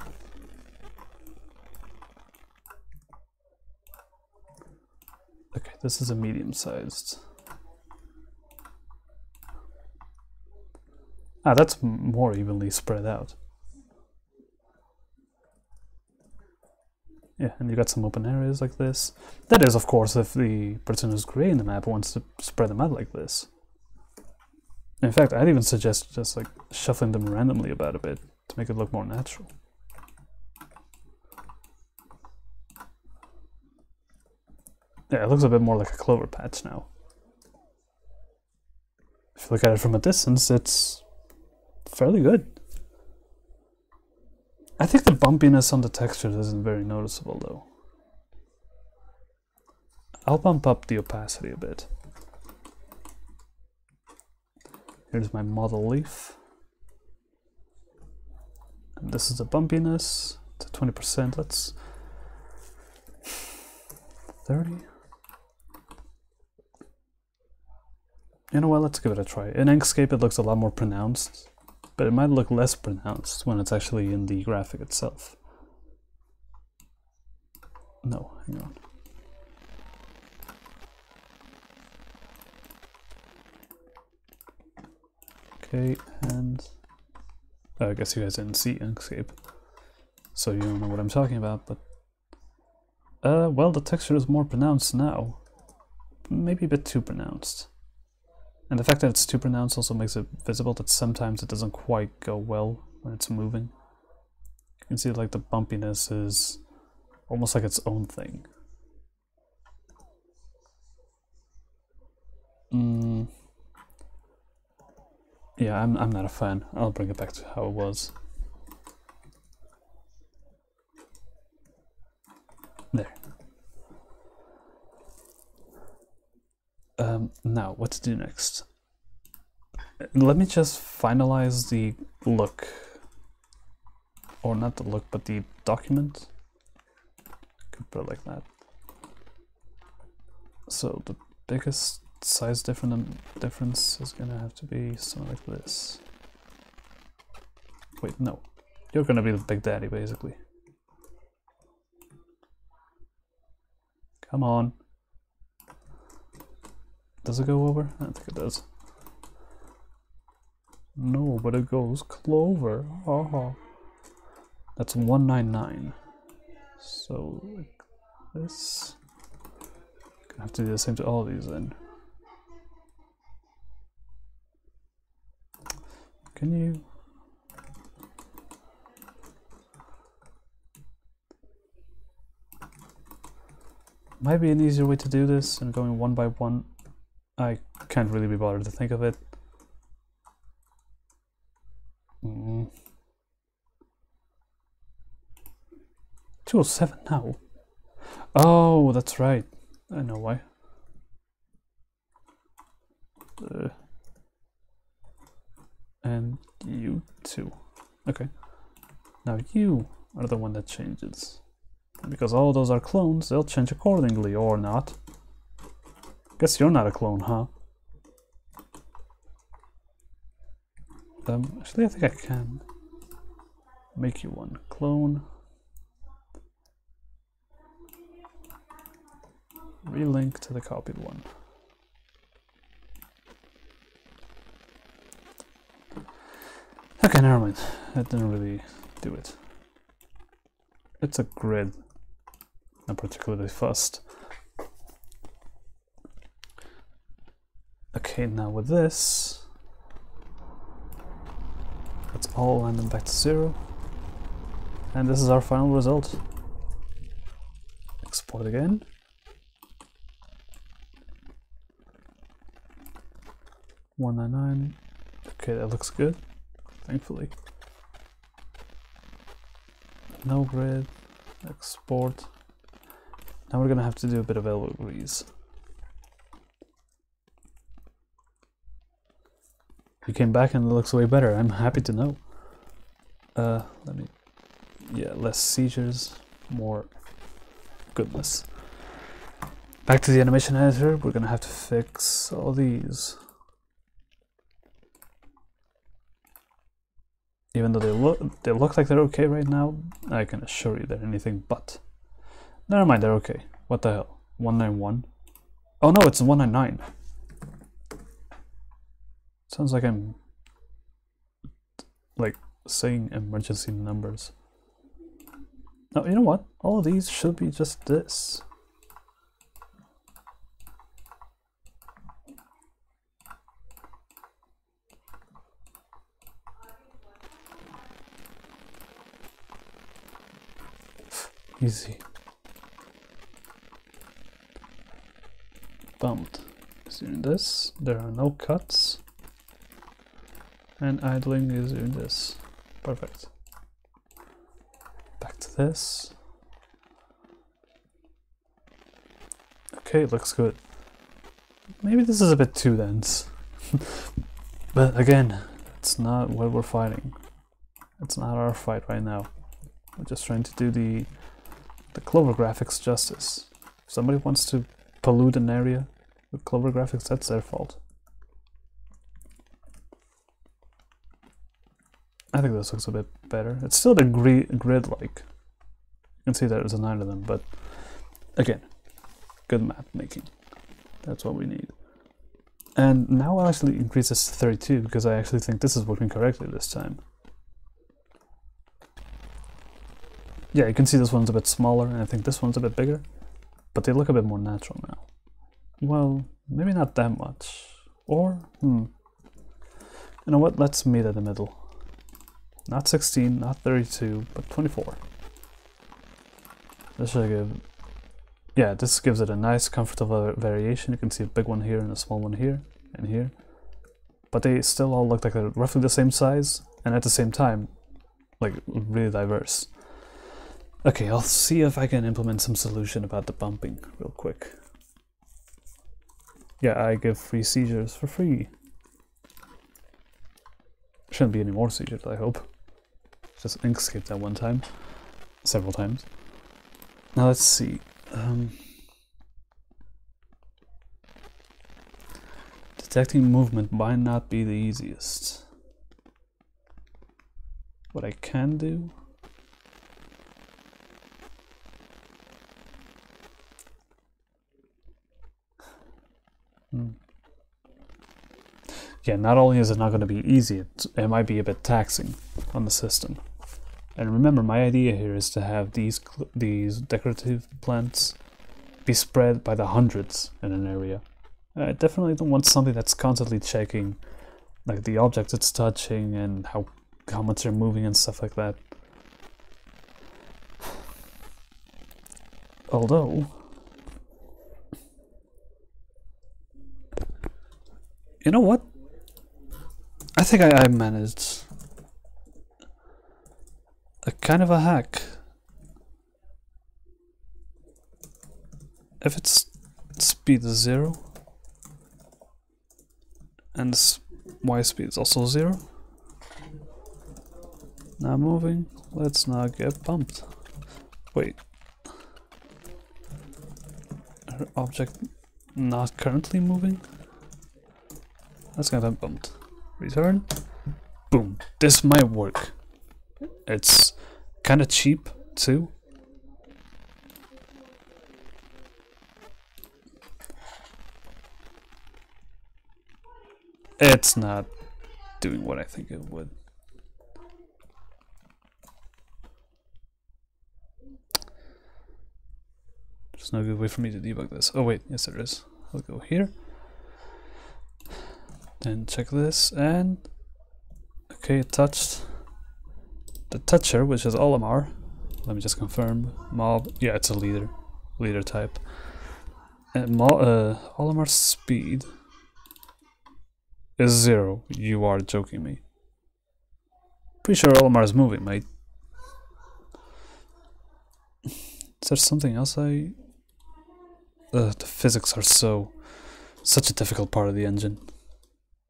Okay, this is a medium-sized. Ah, that's more evenly spread out. Yeah, and you got some open areas like this. That is, of course, if the person who's creating the map wants to spread them out like this. In fact, I'd even suggest just like shuffling them randomly about a bit to make it look more natural. Yeah, it looks a bit more like a clover patch now. If you look at it from a distance, it's fairly good. I think the bumpiness on the textures isn't very noticeable though. I'll bump up the opacity a bit. Here's my model leaf. And this is the bumpiness. It's at 20%. Let's 30. You know what, let's give it a try. In Inkscape it looks a lot more pronounced, but it might look less pronounced when it's actually in the graphic itself. No, hang on. Okay, and I guess you guys didn't see Inkscape, so you don't know what I'm talking about, but well, the texture is more pronounced now. Maybe a bit too pronounced. And the fact that it's too pronounced also makes it visible that sometimes it doesn't quite go well when it's moving. You can see like the bumpiness is almost like its own thing. Yeah, I'm not a fan. I'll bring it back to how it was. There. Now, what to do next? Let me just finalize the look. Or not the look, but the document. Could put it like that. So the biggest size difference is gonna have to be something like this. Wait, no. You're gonna be the big daddy, basically. Come on. Does it go over? I don't think it does. No, but it goes clover. Oh. That's 199. So, like this. Gonna have to do the same to all these then. Can you? Might be an easier way to do this and going one by one. I can't really be bothered to think of it. 207 now. Oh, that's right. I know why. And you too. Okay. Now you are the one that changes. And because all those are clones, they'll change accordingly, or not. Guess you're not a clone, huh? Actually, I think I can make you one. Clone. Relink to the copied one. Okay, never mind. That didn't really do it. It's a grid. Not particularly fussed. Okay, now with this, let's all land them back to 0. And this is our final result. Export again. $199. Okay, that looks good, thankfully. No grid. Export. Now we're gonna have to do a bit of elbow grease. You came back and it looks way better. I'm happy to know. Let me... Yeah, less seizures, more goodness. Back to the animation editor. We're gonna have to fix all these. Even though they look like they're okay right now, I can assure you they're anything but. Never mind, they're okay. What the hell? 191? Oh no, it's 199. Sounds like I'm like saying emergency numbers. Now, you know what? All of these should be just this. Easy. Bumped is doing this. There are no cuts. And idling is doing this. Perfect. Back to this. Okay, looks good. Maybe this is a bit too dense. But again, it's not what we're fighting. It's not our fight right now. We're just trying to do the Clover graphics justice. If somebody wants to pollute an area with Clover graphics, that's their fault. I think this looks a bit better. It's still the grid-like. You can see there's a 9 of them, but again, good map making. That's what we need. And now I'll actually increase this to 32 because I actually think this is working correctly this time. Yeah, you can see this one's a bit smaller, and I think this one's a bit bigger, but they look a bit more natural now. Well, maybe not that much. Or, you know what, let's meet at the middle. Not 16, not 32, but 24. This should give... Yeah, this gives it a nice, comfortable variation. You can see a big one here and a small one here, and here. But they still all look like they're roughly the same size, and at the same time, like, really diverse. Okay, I'll see if I can implement some solution about the bumping real quick. Yeah, I give free seizures for free. Shouldn't be any more seizures, I hope. Just inkscape that one time. Several times. Now let's see. Detecting movement might not be the easiest. What I can do... Yeah, not only is it not going to be easy, it might be a bit taxing on the system. And remember, my idea here is to have these decorative plants be spread by the hundreds in an area. I definitely don't want something that's constantly checking, like the objects it's touching and how much they're moving and stuff like that. Although, you know what? I think I managed a kind of a hack. If its speed is 0 and this Y speed is also 0, now moving, let's not get bumped. Wait, object not currently moving? Let's get that bumped. Return. Boom. This might work. It's kind of cheap too. It's not doing what I think it would. There's no good way for me to debug this. Oh wait, yes there is. I'll go here. Then check this, and okay, it touched the toucher, which is Olimar. Let me just confirm. Mob, yeah, it's a leader type. And Olimar's speed is 0. You are joking me. Pretty sure Olimar is moving, mate. Is there something else the physics are such a difficult part of the engine.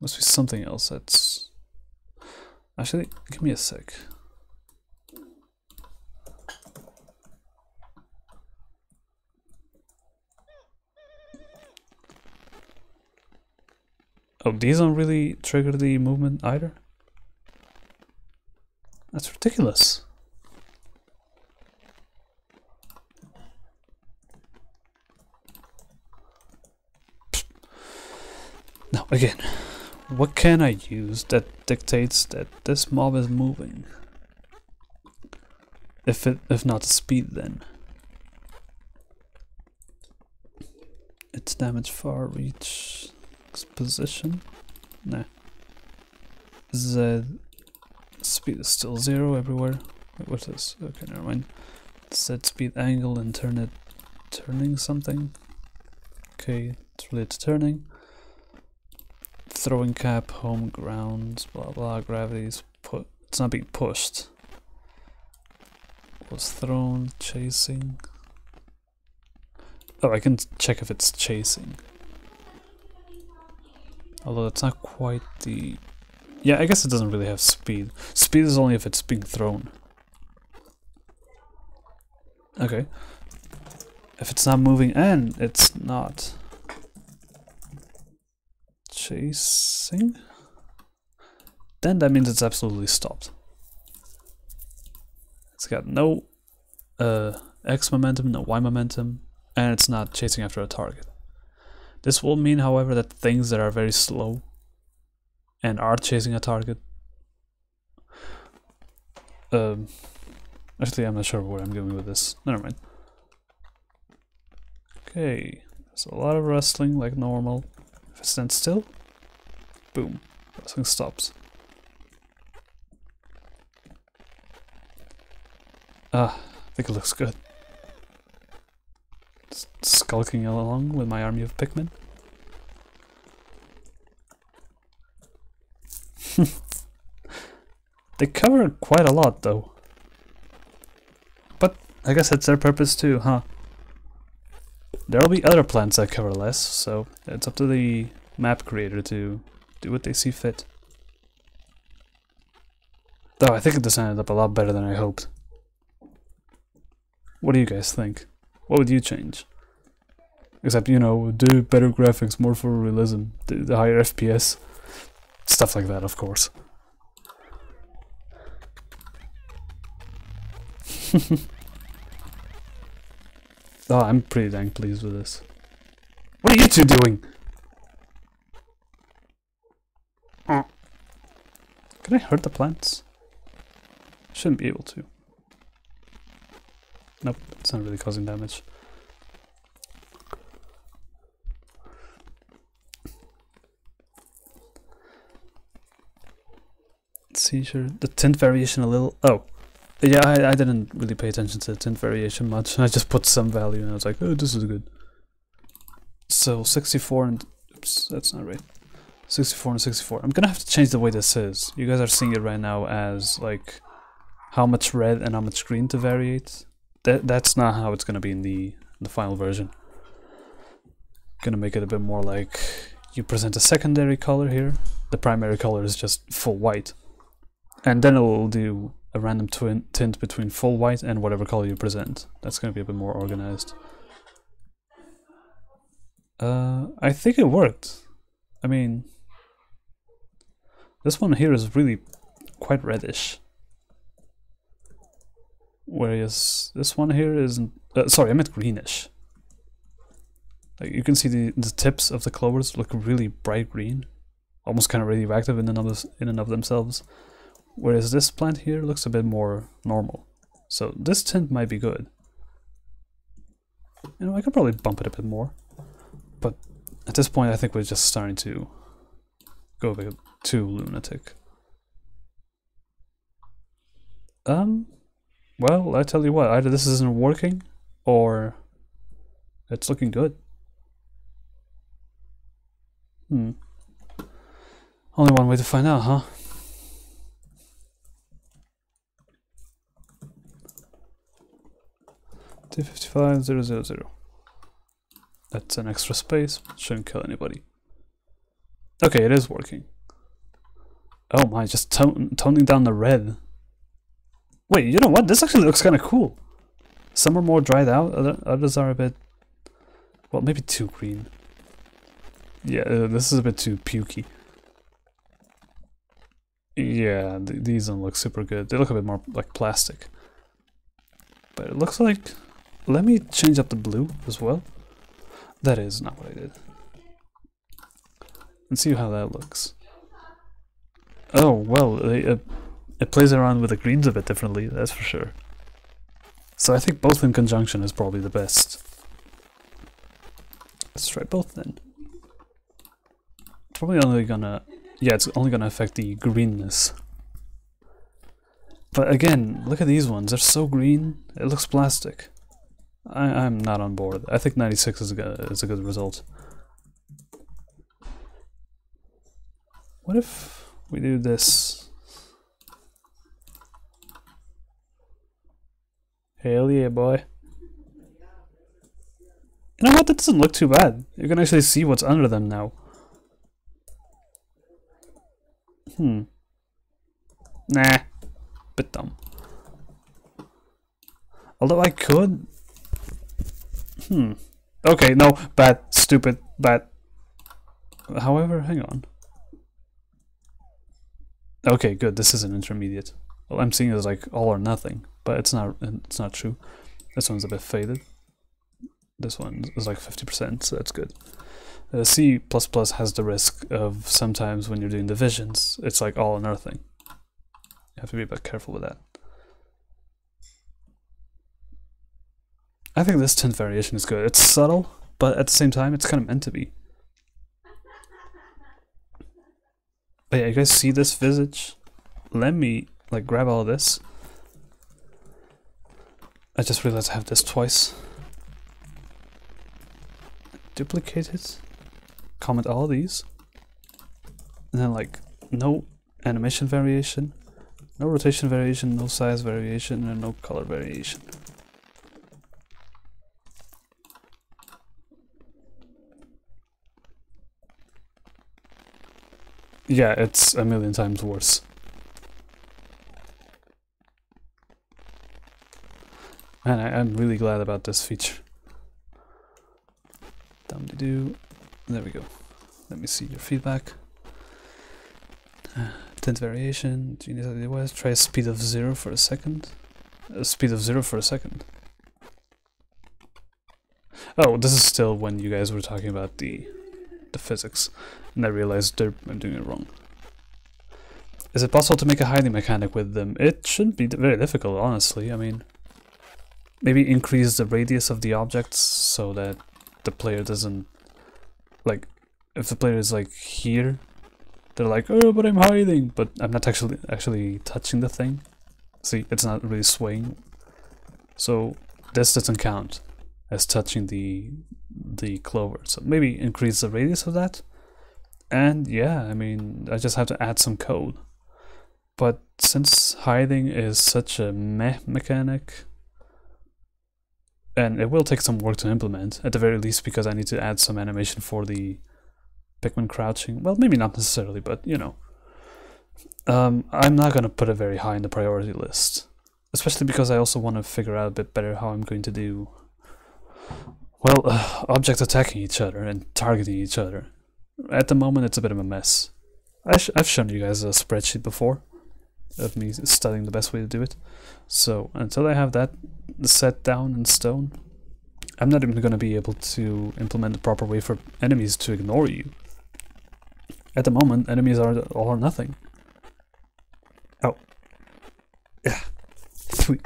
Must be something else that's... Actually, give me a sec. Oh, these don't really trigger the movement either? That's ridiculous. Now, again, what can I use that dictates that this mob is moving? If not the speed, then its damage, far reach, position. Nah. Z speed is still 0 everywhere. Wait, what's this? Okay, never mind. Set speed, angle, and turning something. Okay, it's related to turning. Throwing cap, home ground, blah blah. Gravity's it's not being pushed. Was thrown, chasing. Oh, I can check if it's chasing. Although it's not quite the... Yeah, I guess it doesn't really have speed. Speed is only if it's being thrown. Okay. If it's not moving and it's not chasing, then that means it's absolutely stopped. It's got no X momentum, no Y momentum, and it's not chasing after a target. This will mean, however, that things that are very slow and are chasing a target... actually, I'm not sure where I'm going with this. Never mind. Okay, there's a lot of wrestling like normal. If it stands still, boom, wrestling stops. Ah, I think it looks good. Skulking along with my army of Pikmin. They cover quite a lot though. But I guess that's their purpose too, huh? There'll be other plants that cover less, so it's up to the map creator to do what they see fit. Though I think this ended up a lot better than I hoped. What do you guys think? What would you change? Except, you know, do better graphics, more for realism, the higher FPS. Stuff like that, of course. Oh, I'm pretty dang pleased with this. What are you two doing? Can I hurt the plants? Shouldn't be able to. Nope, it's not really causing damage. Seizure, the tint variation a little. Oh, yeah, I didn't really pay attention to the tint variation much. I just put some value and I was like, oh, this is good. So 64 and oops, that's not right. 64 and 64. I'm gonna have to change the way this is. You guys are seeing it right now as like how much red and how much green to variate. That's not how it's gonna be in the final version. Gonna make it a bit more like you present a secondary color here. The primary color is just full white. And then it will do a random tint between full white and whatever color you present. That's going to be a bit more organized. I think it worked. I mean, this one here is really quite reddish. Whereas this one here isn't... sorry, I meant greenish. Like you can see the tips of the clovers look really bright green. Almost kind of radioactive in and of themselves. Whereas this plant here looks a bit more normal. So this tint might be good. You know, I could probably bump it a bit more. But at this point I think we're just starting to go a bit too lunatic. Well, I tell you what, either this isn't working or it's looking good. Only one way to find out, huh? T55000. That's an extra space, shouldn't kill anybody. Okay, it is working. Oh my, just toning down the red. Wait, you know what? This actually looks kind of cool. Some are more dried out, others are a bit... well, maybe too green. Yeah, this is a bit too pukey. Yeah, these don't look super good. They look a bit more like plastic. But it looks like... let me change up the blue as well. That is not what I did. And see how that looks. Oh, well, it plays around with the greens a bit differently, that's for sure. So I think both in conjunction is probably the best. Let's try both then. Probably only gonna... yeah, it's only gonna affect the greenness. But again, look at these ones. They're so green. It looks plastic. I'm not on board. I think 96 is a good result. What if we do this? Hell yeah, boy. You know what? That doesn't look too bad. You can actually see what's under them now. Nah. Bit dumb. Although I could... okay, no. Bad. Stupid. Bad. However, hang on. Okay, good. This is an intermediate. Well, I'm seeing it as like all or nothing, but it's not. It's not true. This one's a bit faded. This one is like 50%, so that's good. C++ has the risk of sometimes when you're doing divisions, it's like all or nothing. You have to be a bit careful with that. I think this tint variation is good. It's subtle, but at the same time, it's kind of meant to be. But yeah, you guys see this visage? Let me like grab all of this. I just realized I have this twice. Duplicate it. Comment all of these. And then like no animation variation, no rotation variation, no size variation, and no color variation. Yeah, it's a million times worse. And I'm really glad about this feature. Dum-de-doo. There we go. Let me see your feedback. Tint variation. Genius idea was try a speed of 0 for a second. A speed of 0 for a second. Oh, this is still when you guys were talking about the physics, and I realized I'm doing it wrong. Is it possible to make a hiding mechanic with them? It shouldn't be very difficult, honestly. I mean, maybe increase the radius of the objects so that the player doesn't, like, if the player is like here, they're like, oh, but I'm hiding, but I'm not actually touching the thing. See, it's not really swaying. So this doesn't count as touching the clover. So maybe increase the radius of that. And yeah, I mean, I just have to add some code. But since hiding is such a meh mechanic, and it will take some work to implement, at the very least, because I need to add some animation for the Pikmin crouching. Well, maybe not necessarily, but you know. I'm not gonna put it very high in the priority list. Especially because I also want to figure out a bit better how I'm going to do, well, objects attacking each other and targeting each other. At the moment, it's a bit of a mess. I've shown you guys a spreadsheet before of me studying the best way to do it. So until I have that set down in stone, I'm not even going to be able to implement the proper way for enemies to ignore you. At the moment, enemies are all or nothing. Oh. Yeah. Sweet.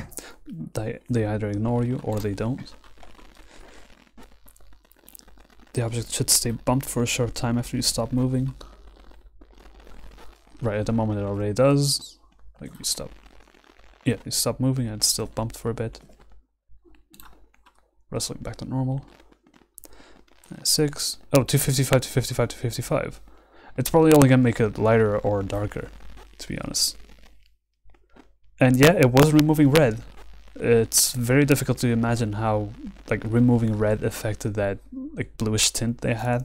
They either ignore you or they don't. The object should stay bumped for a short time after you stop moving. Right, at the moment it already does. Like you stop. Yeah, you stop moving and it's still bumped for a bit. Wrestling back to normal. 6. Oh, 255 to 55 to 55. It's probably only gonna make it lighter or darker, to be honest. And yeah, it was removing red. It's very difficult to imagine how like removing red affected that like bluish tint they had,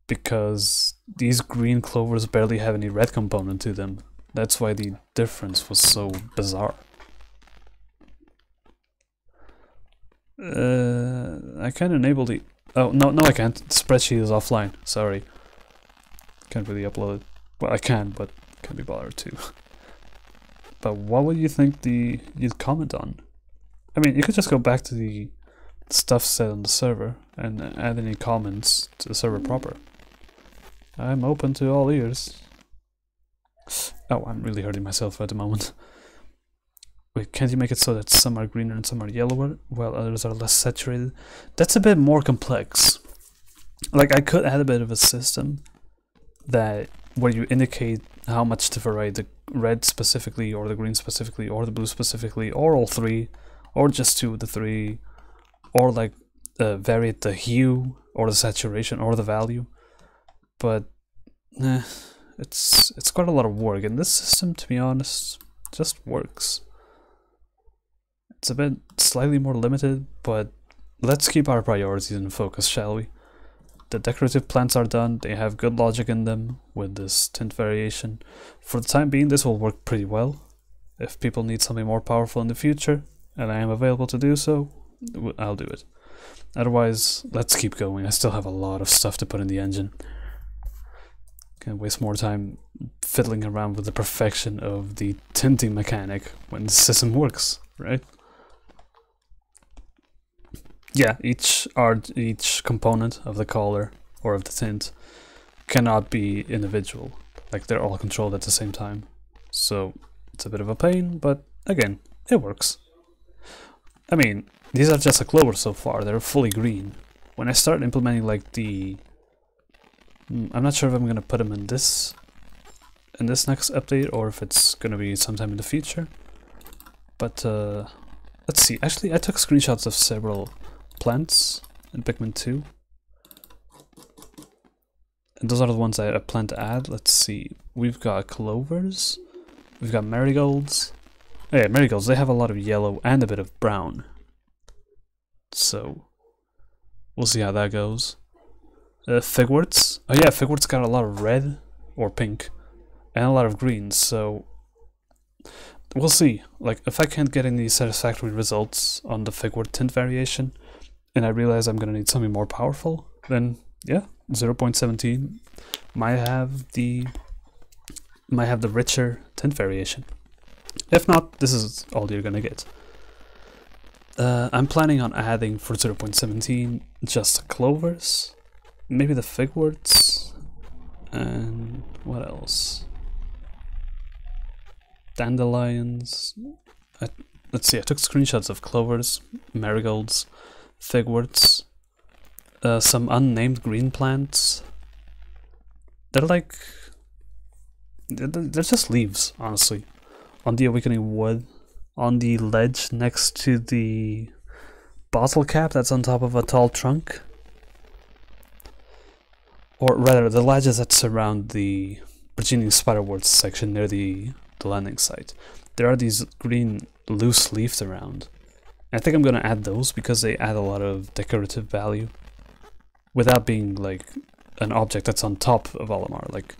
because these green clovers barely have any red component to them. That's why the difference was so bizarre. I can enable the... Oh, no, I can't. The spreadsheet is offline. Sorry. Can't really upload it. Well, I can, but can't be bothered to. But what would you think you'd comment on? I mean, you could just go back to the stuff said on the server and add any comments to the server proper. I'm open to all ears. Oh, I'm really hurting myself at the moment. Wait, can't you make it so that some are greener and some are yellower, while others are less saturated? That's a bit more complex. Like, I could add a bit of a system that where you indicate how much to vary the red specifically, or the green specifically, or the blue specifically, or all three, or just two of the three, or like vary the hue, or the saturation, or the value. But it's quite a lot of work, and this system, to be honest, just works. It's a bit slightly more limited, but let's keep our priorities in focus, shall we? The decorative plants are done, they have good logic in them with this tint variation. For the time being, this will work pretty well. If people need something more powerful in the future, and I am available to do so, I'll do it. Otherwise, let's keep going. I still have a lot of stuff to put in the engine. Can't waste more time fiddling around with the perfection of the tinting mechanic when the system works, right? Yeah, each component of the color or of the tint cannot be individual. Like, they're all controlled at the same time. So it's a bit of a pain, but again, it works. I mean, these are just a clover so far. They're fully green. When I start implementing like the... I'm not sure if I'm gonna put them in this next update, or if it's gonna be sometime in the future. But let's see. Actually, I took screenshots of several plants in Pikmin 2. And those are the ones I plan to add. Let's see. We've got clovers. We've got marigolds. Oh yeah, marigolds, they have a lot of yellow and a bit of brown. So we'll see how that goes. Figworts. Oh yeah, figworts got a lot of red or pink and a lot of green, so we'll see. Like, if I can't get any satisfactory results on the figwort tint variation, and I realize I'm gonna need something more powerful, then yeah, 0.17 might have the richer tint variation. If not, this is all you're gonna get. I'm planning on adding for 0.17 just clovers, maybe the figworts, and what else? Dandelions. Let's see, I took screenshots of clovers, marigolds, figworts, some unnamed green plants. They're like... they're just leaves, honestly. On the awakening wood, on the ledge next to the bottle cap that's on top of a tall trunk. Or rather, the ledges that surround the Virginian spiderwort section near the landing site. There are these green loose leaves around. I think I'm gonna add those because they add a lot of decorative value without being like an object that's on top of Olimar. Like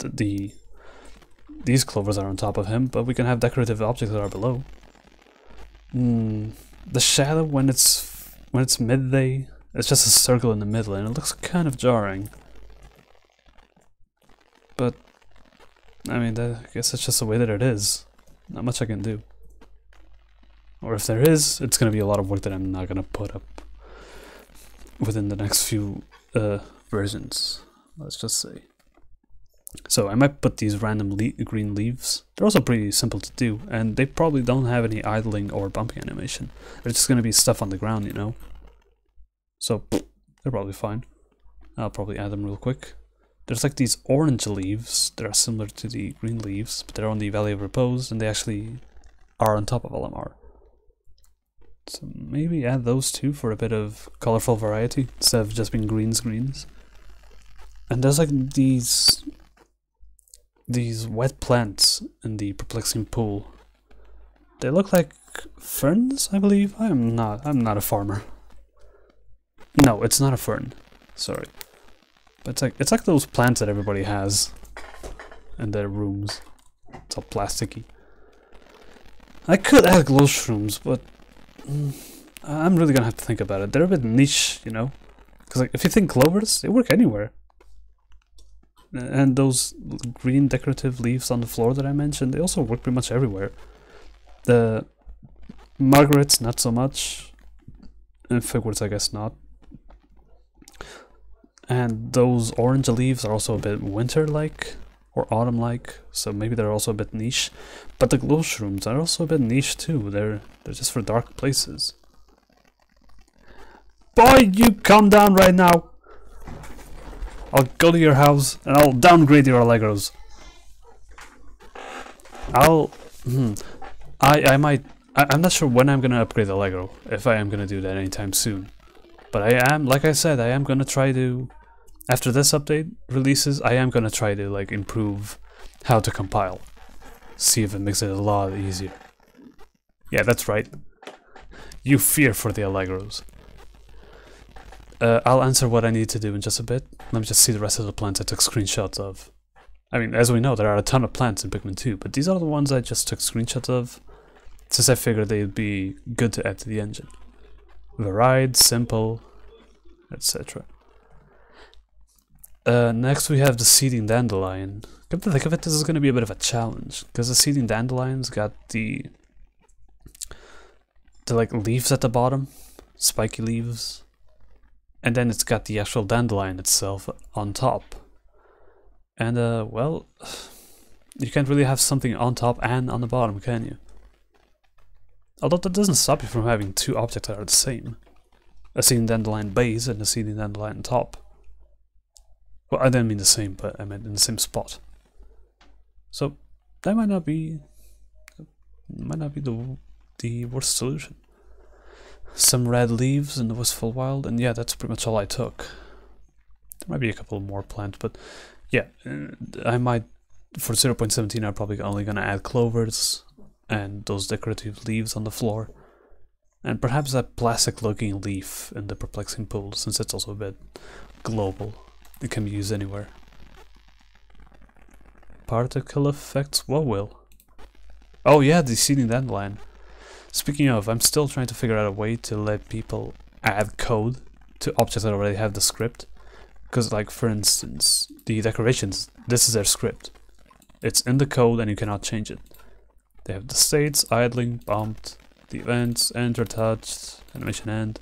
these clovers are on top of him, but we can have decorative objects that are below. The shadow when it's midday, it's just a circle in the middle, and it looks kind of jarring. But I mean, I guess it's just the way that it is. Not much I can do. Or if there is, it's gonna be a lot of work that I'm not gonna put up within the next few versions, let's just say. So I might put these random green leaves. They're also pretty simple to do, and they probably don't have any idling or bumping animation. They're just gonna be stuff on the ground, you know. So they're probably fine. I'll probably add them real quick. There's like these orange leaves that are similar to the green leaves, but they're on the Valley of Repose, and they actually are on top of Olimar. So maybe add those two for a bit of colorful variety, instead of just being greens. And there's like these wet plants in the perplexing pool. They look like ferns, I believe. I'm not a farmer. No, it's not a fern. Sorry. But it's like those plants that everybody has in their rooms. It's all plasticky. I could add glow shrooms, but I'm really gonna have to think about it. They're a bit niche, you know? Because like, if you think clovers, they work anywhere. And those green decorative leaves on the floor that I mentioned, they also work pretty much everywhere. The Margaret's not so much, and figworts I guess not. And those orange leaves are also a bit winter-like. or autumn-like, so maybe they're also a bit niche. But the glow shrooms are also a bit niche too. They're just for dark places. Boy, you calm down right now. I'll go to your house and I'll downgrade your Allegros. I'm not sure when I'm gonna upgrade the Allegro, if I am gonna do that anytime soon. But I am, like I said, I am gonna try to, after this update releases, I am gonna try to like improve how to compile. See if it makes it a lot easier. Yeah, that's right. You fear for the Allegros. I'll answer what I need to do in just a bit. Let me just see the rest of the plants I took screenshots of. I mean, as we know, there are a ton of plants in Pikmin 2, but these are the ones I just took screenshots of, since I figured they'd be good to add to the engine. Varied, simple, etc. Next we have the seeding dandelion. Come to think of it, this is going to be a bit of a challenge, because the seeding dandelion's got the like leaves at the bottom, spiky leaves. And then it's got the actual dandelion itself on top. And, well, you can't really have something on top and on the bottom, can you? Although that doesn't stop you from having two objects that are the same. A seeding dandelion base and a seeding dandelion top. Well, I didn't mean the same, but I meant in the same spot. So, that might not be the worst solution. Some red leaves in the Wistful Wild, and yeah, that's pretty much all I took. There might be a couple more plants, but yeah, I might, for 0.17, I'm probably only gonna add clovers and those decorative leaves on the floor, and perhaps that plastic-looking leaf in the Perplexing Pool, since it's also a bit global. It can be used anywhere. Particle effects? What will? Oh yeah, the seeding dandelion. Speaking of, I'm still trying to figure out a way to let people add code to objects that already have the script. Because, like, for instance, the decorations, this is their script. It's in the code and you cannot change it. They have the states, idling, bumped, the events, enter touched, animation end,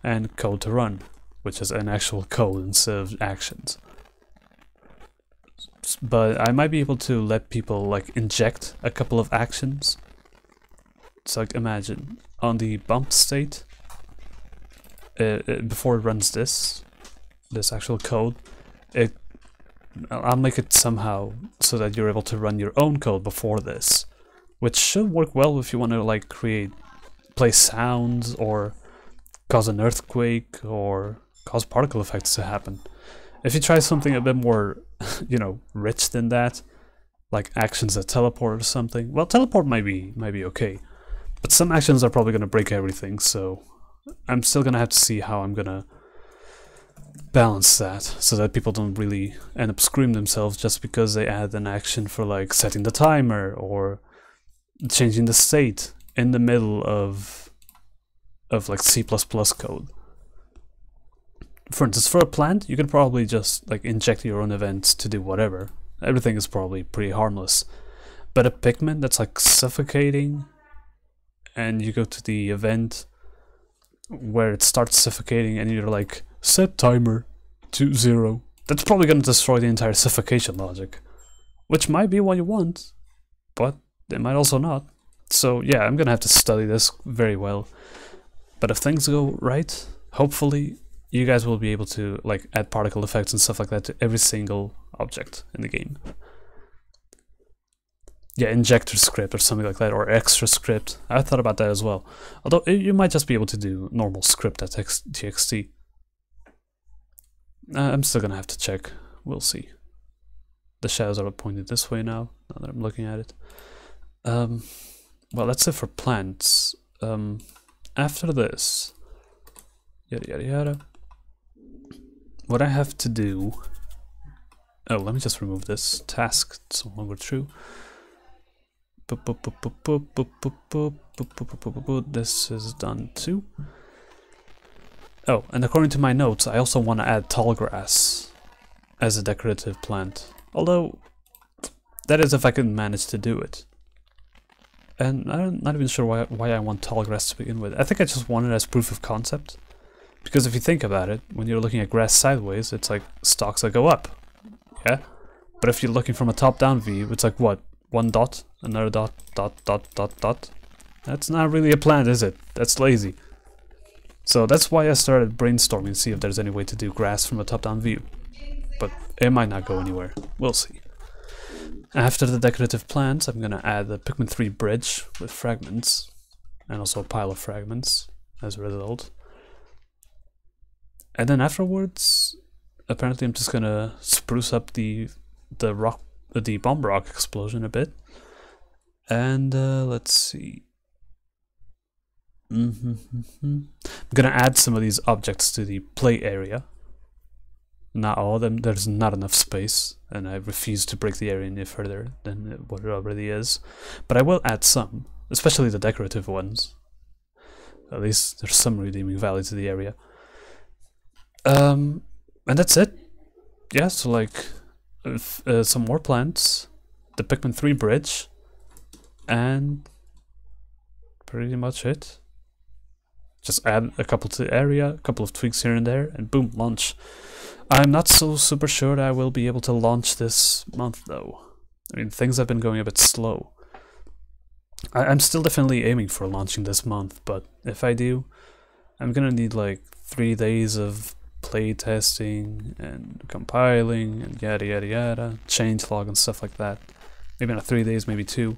and code to run, which is an actual code instead of actions. But I might be able to let people, like, inject a couple of actions. So like imagine on the bump state, before it runs this actual code, I'll make it somehow so that you're able to run your own code before this, which should work well if you want to like play sounds or cause an earthquake or cause particle effects to happen. If you try something a bit more, you know, rich than that, like actions that teleport or something, well, teleport might be okay. But some actions are probably going to break everything, so I'm still going to have to see how I'm going to balance that, so that people don't really end up screwing themselves just because they add an action for like setting the timer or changing the state in the middle of like C++ code. For instance, for a plant, you can probably just like inject your own events to do whatever. Everything is probably pretty harmless. But a Pikmin that's like suffocating, and you go to the event where it starts suffocating and you're like, set timer to 0. That's probably going to destroy the entire suffocation logic. Which might be what you want, but it might also not. So yeah, I'm going to have to study this very well. But if things go right, hopefully you guys will be able to like add particle effects and stuff like that to every single object in the game. Yeah, injector script or something like that, or extra script. I thought about that as well. Although you might just be able to do normal script at txt. I'm still gonna have to check. We'll see. The shadows are pointed this way now that I'm looking at it. Well, that's it for plants. After this, yada yada yada. What I have to do. Oh, let me just remove this task. It's no longer true. This is done too. Oh, and according to my notes, I also want to add tall grass as a decorative plant. Although, that is if I can manage to do it. And I'm not even sure why I want tall grass to begin with. I think I just want it as proof of concept. Because if you think about it, when you're looking at grass sideways, it's like stalks that go up. Yeah? But if you're looking from a top-down view, it's like what? One dot, another dot, dot, dot, dot, dot. That's not really a plant, is it? That's lazy. So that's why I started brainstorming to see if there's any way to do grass from a top-down view. But it might not go anywhere. We'll see. After the decorative plants, I'm gonna add the Pikmin 3 bridge with fragments. And also a pile of fragments as a result. And then afterwards, apparently I'm just gonna spruce up the bomb rock explosion a bit. And let's see. I'm gonna add some of these objects to the play area. Not all of them, there's not enough space, and I refuse to break the area any further than what it already is. But I will add some, especially the decorative ones. At least there's some redeeming value to the area. And that's it. Yeah, so like some more plants, the Pikmin 3 bridge, and pretty much it. Just add a couple to the area, a couple of tweaks here and there, and boom, launch. I'm not so super sure that I will be able to launch this month though. I mean, things have been going a bit slow. I'm still definitely aiming for launching this month, but if I do, I'm gonna need like 3 days of play testing and compiling and yada yada yada, changelog and stuff like that. Maybe not 3 days, maybe 2.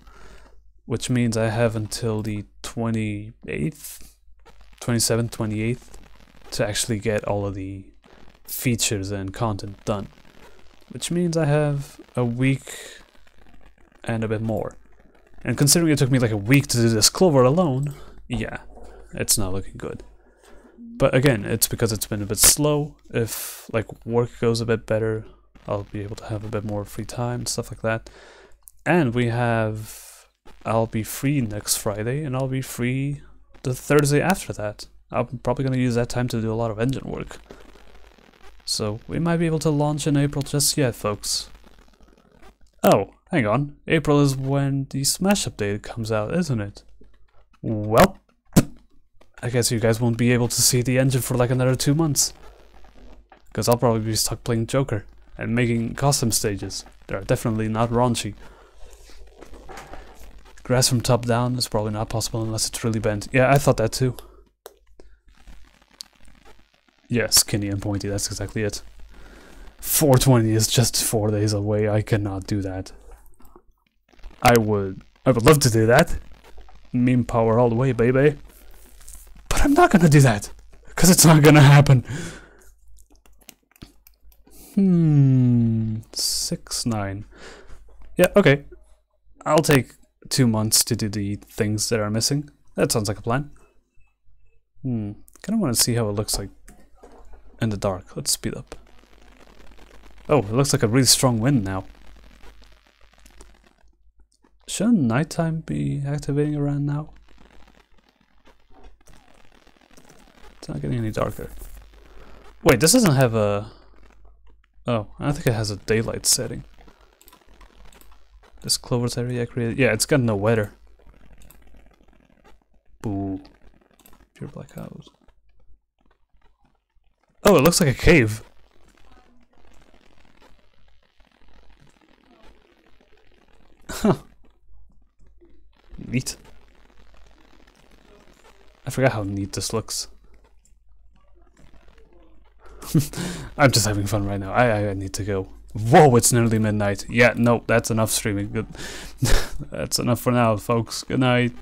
Which means I have until the 28th, 27th, 28th to actually get all of the features and content done. Which means I have a week and a bit more. And considering it took me like a week to do this clover alone, yeah, it's not looking good. But again, it's because it's been a bit slow. If like work goes a bit better, I'll be able to have a bit more free time and stuff like that. And I'll be free next Friday, and I'll be free the Thursday after that. I'm probably going to use that time to do a lot of engine work. So we might be able to launch in April just yet, folks. Oh, hang on. April is when the Smash update comes out, isn't it? Well, I guess you guys won't be able to see the engine for like another 2 months. Because I'll probably be stuck playing Joker and making custom stages. They're definitely not raunchy. Grass from top down is probably not possible unless it's really bent. Yeah, I thought that too. Yeah, skinny and pointy, that's exactly it. 420 is just 4 days away. I cannot do that. I would love to do that. Meme power all the way, baby. But I'm not gonna do that. Because it's not gonna happen. 6-9. Yeah, okay. I'll take 2 months to do the things that are missing. That sounds like a plan. Kinda wanna see how it looks like in the dark. Let's speed up. Oh, it looks like a really strong wind now. Shouldn't nighttime be activating around now? It's not getting any darker. Wait, this doesn't have a... Oh, I don't think it has a daylight setting. This clovers area I created... Yeah, it's got no weather. Boo. Pure blackout. Oh, it looks like a cave. Huh. Neat. I forgot how neat this looks. I'm just having fun right now. I need to go. Whoa, it's nearly midnight. Yeah, no, that's enough streaming. Good. That's enough for now, folks. Good night.